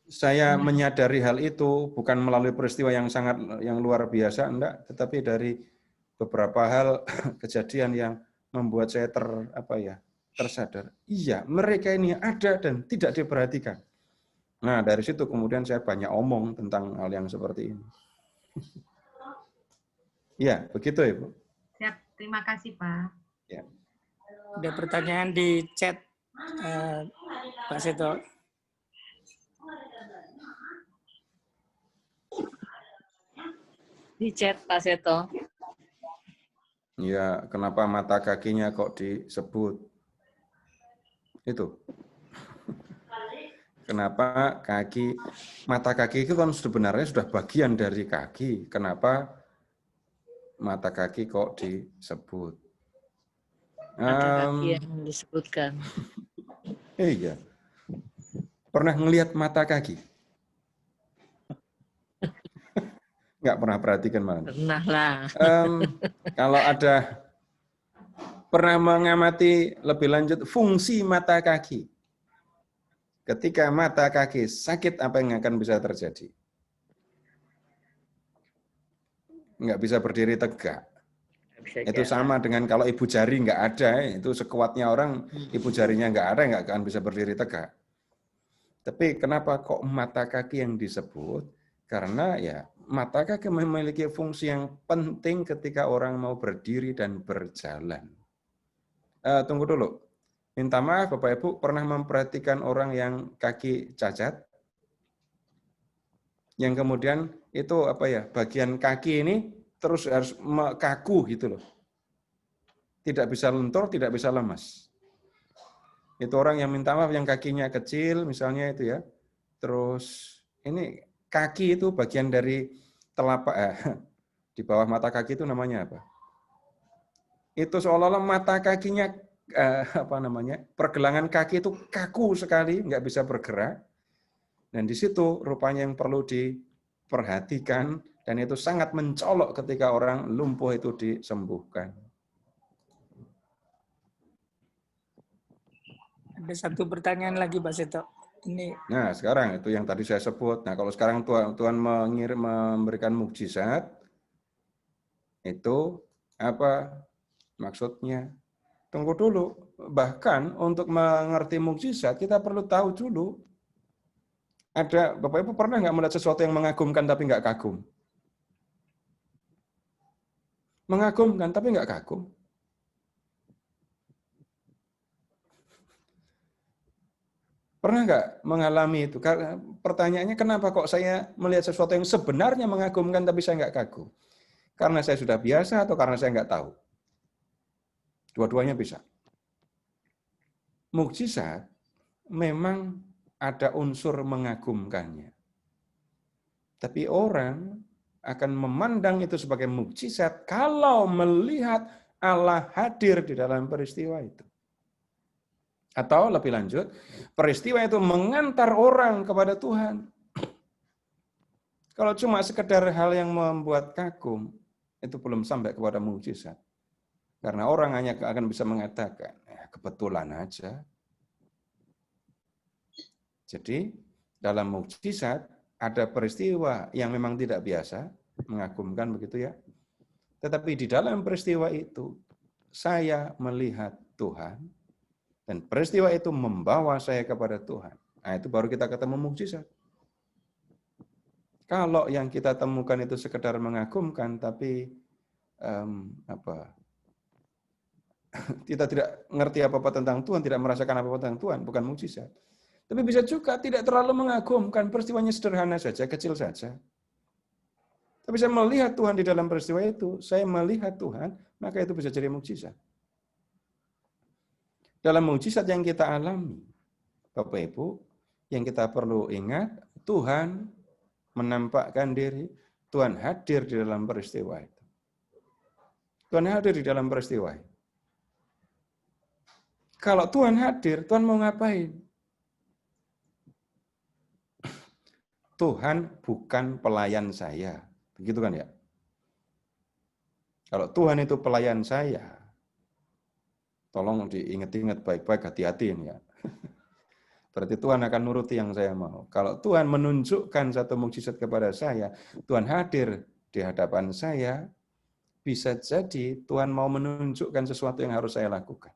Saya menyadari hal itu bukan melalui peristiwa yang luar biasa, enggak, tetapi dari beberapa hal kejadian yang membuat saya tersadar. Iya, mereka ini ada dan tidak diperhatikan. Nah, dari situ kemudian saya banyak omong tentang hal yang seperti ini. Ya, begitu Ibu. Siap, terima kasih Pak. Ya. Ada pertanyaan di chat, Pak Seto. Di chat Pak Seto. Ya, kenapa mata kakinya kok disebut? Itu. Kenapa mata kaki itu kan sebenarnya sudah bagian dari kaki. Kenapa mata kaki kok disebut? Mata kaki yang disebutkan. Iya. Pernah ngelihat mata kaki? Nggak pernah perhatikan malah. Pernah lah. Kalau ada pernah mengamati lebih lanjut fungsi mata kaki. Ketika mata kaki sakit, apa yang akan bisa terjadi? Nggak bisa berdiri tegak. bisa Itu jalan. sama dengan kalau ibu jari nggak ada, itu sekuatnya orang, ibu jarinya nggak ada, nggak akan bisa berdiri tegak. Tapi kenapa kok mata kaki yang disebut? Karena ya mata kaki memiliki fungsi yang penting ketika orang mau berdiri dan berjalan. Tunggu dulu. Minta maaf Bapak Ibu, pernah memperhatikan orang yang kaki cacat? Yang kemudian itu apa ya, bagian kaki ini terus harus kaku gitu loh. Tidak bisa lentur, tidak bisa lemas. Itu orang yang minta maaf yang kakinya kecil misalnya itu ya. Terus ini kaki itu bagian dari telapak di bawah mata kaki itu namanya apa? Itu seolah-olah mata kakinya pergelangan kaki itu kaku sekali, nggak bisa bergerak. Dan di situ rupanya yang perlu diperhatikan dan itu sangat mencolok ketika orang lumpuh itu disembuhkan. Ada satu pertanyaan lagi Pak Seto. Ini Nah, sekarang itu yang tadi saya sebut. Nah, kalau sekarang Tuhan memberikan mukjizat, itu apa maksudnya? Tunggu dulu. Bahkan untuk mengerti mukjizat, kita perlu tahu dulu. Ada, Bapak Ibu pernah nggak melihat sesuatu yang mengagumkan tapi nggak kagum? Mengagumkan tapi nggak kagum. Pernah nggak mengalami itu? Karena pertanyaannya kenapa kok saya melihat sesuatu yang sebenarnya mengagumkan tapi saya nggak kagum? Karena saya sudah biasa atau karena saya nggak tahu? Dua-duanya bisa. Mukjizat memang ada unsur mengagumkannya. Tapi orang akan memandang itu sebagai mukjizat kalau melihat Allah hadir di dalam peristiwa itu. Atau lebih lanjut, peristiwa itu mengantar orang kepada Tuhan. Kalau cuma sekedar hal yang membuat kagum, itu belum sampai kepada mukjizat. Karena orang hanya akan bisa mengatakan, ya, kebetulan aja. Jadi, dalam mukjizat ada peristiwa yang memang tidak biasa, mengagumkan begitu ya. Tetapi di dalam peristiwa itu, saya melihat Tuhan, dan peristiwa itu membawa saya kepada Tuhan. Nah, itu baru kita ketemu mukjizat. Kalau yang kita temukan itu sekedar mengagumkan, tapi kita tidak ngerti apa-apa tentang Tuhan, tidak merasakan apa-apa tentang Tuhan, bukan mukjizat. Tapi bisa juga tidak terlalu mengagumkan, peristiwanya sederhana saja, kecil saja. Tapi saya melihat Tuhan di dalam peristiwa itu, saya melihat Tuhan, maka itu bisa jadi mukjizat. Dalam mukjizat yang kita alami, Bapak Ibu, yang kita perlu ingat, Tuhan menampakkan diri, Tuhan hadir di dalam peristiwa itu. Tuhan hadir di dalam peristiwa itu. Kalau Tuhan hadir, Tuhan mau ngapain? Tuhan bukan pelayan saya. Begitu kan ya? Kalau Tuhan itu pelayan saya, tolong diingat-ingat baik-baik, hati-hati ya. Berarti Tuhan akan nuruti yang saya mau. Kalau Tuhan menunjukkan satu mukjizat kepada saya, Tuhan hadir di hadapan saya, bisa jadi Tuhan mau menunjukkan sesuatu yang harus saya lakukan.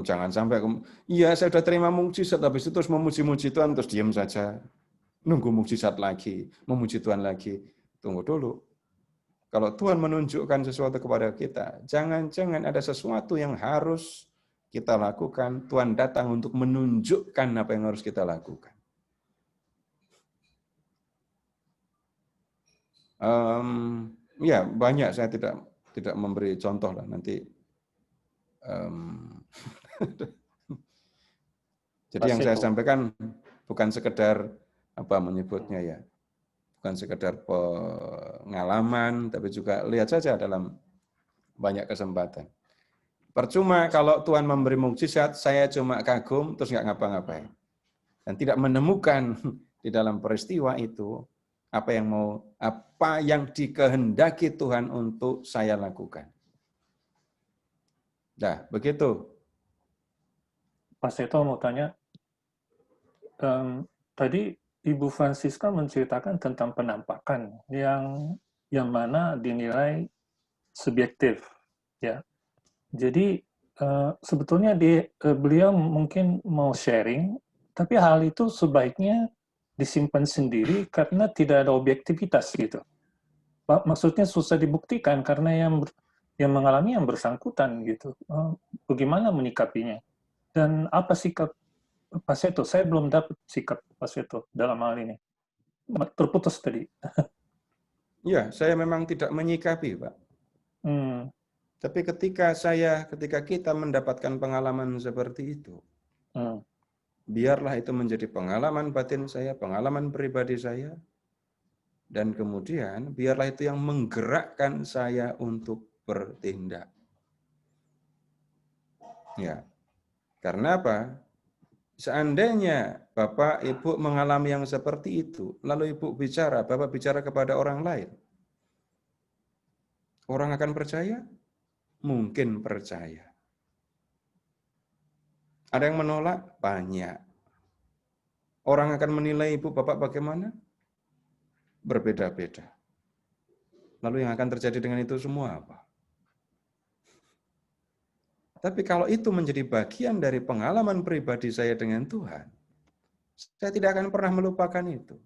Jangan sampai, iya saya sudah terima mukjizat, habis itu terus memuji-muji Tuhan, terus diam saja. Nunggu mukjizat lagi, memuji Tuhan lagi. Tunggu dulu. Kalau Tuhan menunjukkan sesuatu kepada kita, jangan-jangan ada sesuatu yang harus kita lakukan. Tuhan datang untuk menunjukkan apa yang harus kita lakukan. Ya banyak, saya tidak memberi contoh lah nanti. Jadi yang saya sampaikan bukan sekedar apa menyebutnya ya, bukan sekedar pengalaman, tapi juga lihat saja dalam banyak kesempatan. Percuma kalau Tuhan memberi mukjizat, saya cuma kagum terus nggak ngapa-ngapain dan tidak menemukan di dalam peristiwa itu apa yang dikehendaki Tuhan untuk saya lakukan. Nah, begitu. Pak Seto mau tanya, tadi Ibu Francisca menceritakan tentang penampakan yang yang mana dinilai subjektif, ya. Jadi sebetulnya beliau mungkin mau sharing, tapi hal itu sebaiknya disimpan sendiri karena tidak ada objektivitas gitu. Maksudnya susah dibuktikan karena yang mengalami yang bersangkutan gitu. Bagaimana menyikapinya? Dan apa sikap Pak Seto? Saya belum dapat sikap Pak Seto dalam hal ini. Terputus tadi. Ya, saya memang tidak menyikapi, Pak. Tapi ketika kita mendapatkan pengalaman seperti itu, biarlah itu menjadi pengalaman batin saya, pengalaman pribadi saya, dan kemudian biarlah itu yang menggerakkan saya untuk bertindak. Ya, karena apa? Seandainya Bapak, Ibu mengalami yang seperti itu, lalu Ibu bicara, Bapak bicara kepada orang lain, orang akan percaya? Mungkin percaya. Ada yang menolak? Banyak. Orang akan menilai Ibu Bapak bagaimana? Berbeda-beda. Lalu yang akan terjadi dengan itu semua apa? Tapi kalau itu menjadi bagian dari pengalaman pribadi saya dengan Tuhan, saya tidak akan pernah melupakan itu.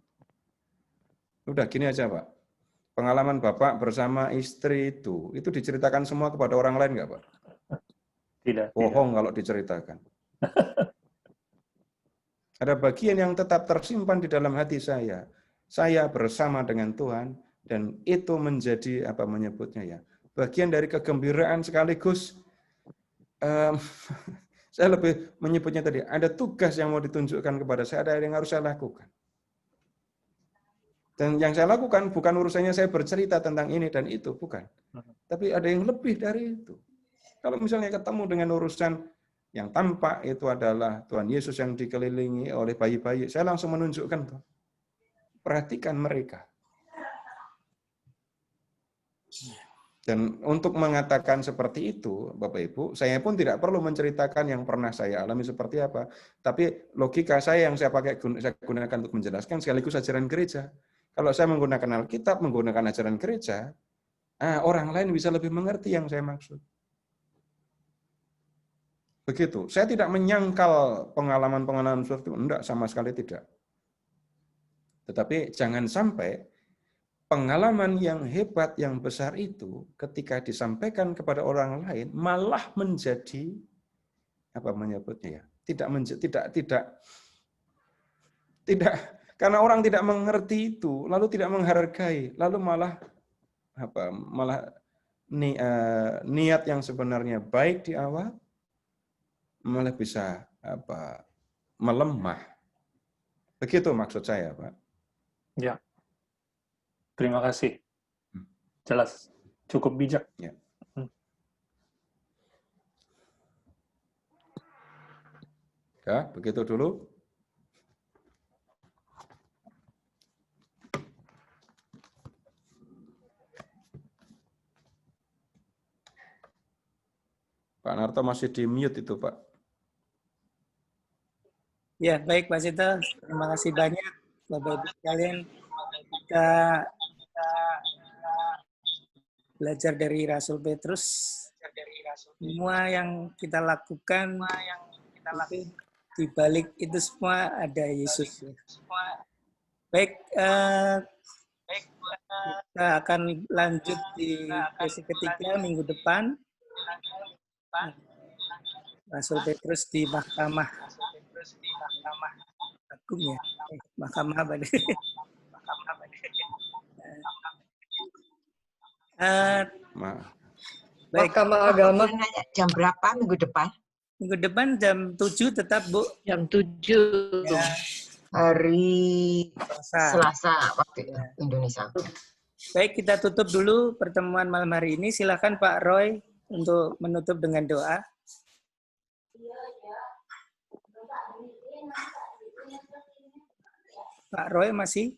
Udah gini aja, Pak. Pengalaman Bapak bersama istri itu diceritakan semua kepada orang lain nggak, Pak? Tidak. Bohong kalau diceritakan. Ada bagian yang tetap tersimpan di dalam hati saya. Saya bersama dengan Tuhan, dan itu menjadi, apa menyebutnya ya, bagian dari kegembiraan sekaligus, saya lebih menyebutnya tadi, ada tugas yang mau ditunjukkan kepada saya, ada yang harus saya lakukan. Dan yang saya lakukan bukan urusannya saya bercerita tentang ini dan itu, bukan. Tapi ada yang lebih dari itu. Kalau misalnya ketemu dengan urusan yang tampak itu adalah Tuhan Yesus yang dikelilingi oleh bayi-bayi, saya langsung menunjukkan tuh. Perhatikan mereka. Dan untuk mengatakan seperti itu, Bapak Ibu, saya pun tidak perlu menceritakan yang pernah saya alami seperti apa. Tapi logika saya yang saya gunakan untuk menjelaskan sekaligus ajaran gereja. Kalau saya menggunakan Alkitab, menggunakan ajaran gereja, orang lain bisa lebih mengerti yang saya maksud. Begitu. Saya tidak menyangkal pengalaman-pengalaman seperti itu. Enggak, sama sekali tidak. Tetapi jangan sampai pengalaman yang hebat, yang besar itu ketika disampaikan kepada orang lain malah menjadi, apa menyebutnya ya, tidak karena orang tidak mengerti itu, lalu tidak menghargai, lalu malah niat yang sebenarnya baik di awal malah bisa melemah. Begitu maksud saya, Pak. Ya. Terima kasih. Jelas, cukup bijak. Ya. Ya, begitu dulu. Pak Narto masih di mute itu, Pak. Ya, baik Pak Sito. Terima kasih banyak Bapak-Ibu sekalian. Kita belajar dari Rasul Petrus. Semua yang kita lakukan, di balik itu semua ada Yesus. Baik, kita akan lanjut di sesi ketiga minggu depan. Rasul Petrus di Mahkamah Agung ya, Mahkamah apa nih? Baik. Mahkamah Agama. Jam berapa minggu depan? Minggu depan jam 7 tetap, Bu. Jam 7. Ya. Hari Selasa waktu Indonesia. Baik, kita tutup dulu pertemuan malam hari ini. Silakan Pak Roy untuk menutup dengan doa. Pak Roy masih?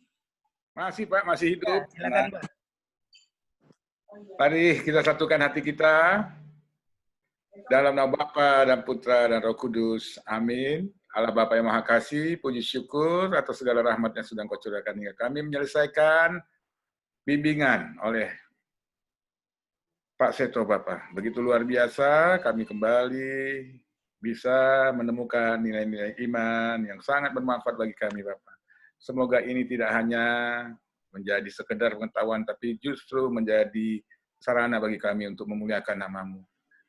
Masih Pak, masih hidup. Ya, silakan Pak. Mari kita satukan hati kita dalam nama Bapa dan Putra dan Roh Kudus. Amin. Allah Bapa yang Maha Kasih, puji syukur atas segala rahmat yang sudah Kau curahkan hingga kami menyelesaikan bimbingan oleh Pak Seto Bapak. Begitu luar biasa, kami kembali bisa menemukan nilai-nilai iman yang sangat bermanfaat bagi kami Bapak. Semoga ini tidak hanya menjadi sekedar pengetahuan, tapi justru menjadi sarana bagi kami untuk memuliakan nama-Mu.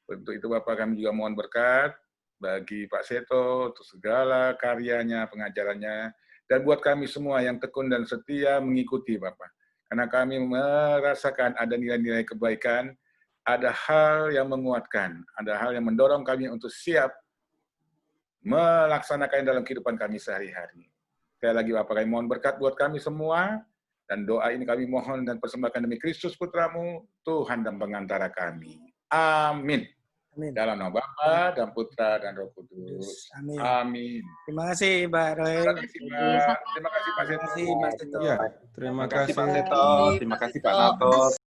Untuk itu Bapak kami juga mohon berkat bagi Pak Seto, untuk segala karyanya, pengajarannya, dan buat kami semua yang tekun dan setia mengikuti Bapak. Karena kami merasakan ada nilai-nilai kebaikan, ada hal yang menguatkan, ada hal yang mendorong kami untuk siap melaksanakan dalam kehidupan kami sehari-hari. Sekali lagi Bapak, kami mohon berkat buat kami semua, dan doa ini kami mohon dan persembahkan demi Kristus Putra-Mu, Tuhan dan pengantara kami. Amin. Amin. Dalam nama Bapa dan Putra dan Roh Kudus. Amin. Amin. Terima kasih Pak Roy. Terima kasih Pak. Terima kasih Pak Terima Seto. kasih Mas Seto. Ya, terima kasih. Pak Seto. Terima kasih Pak Natos.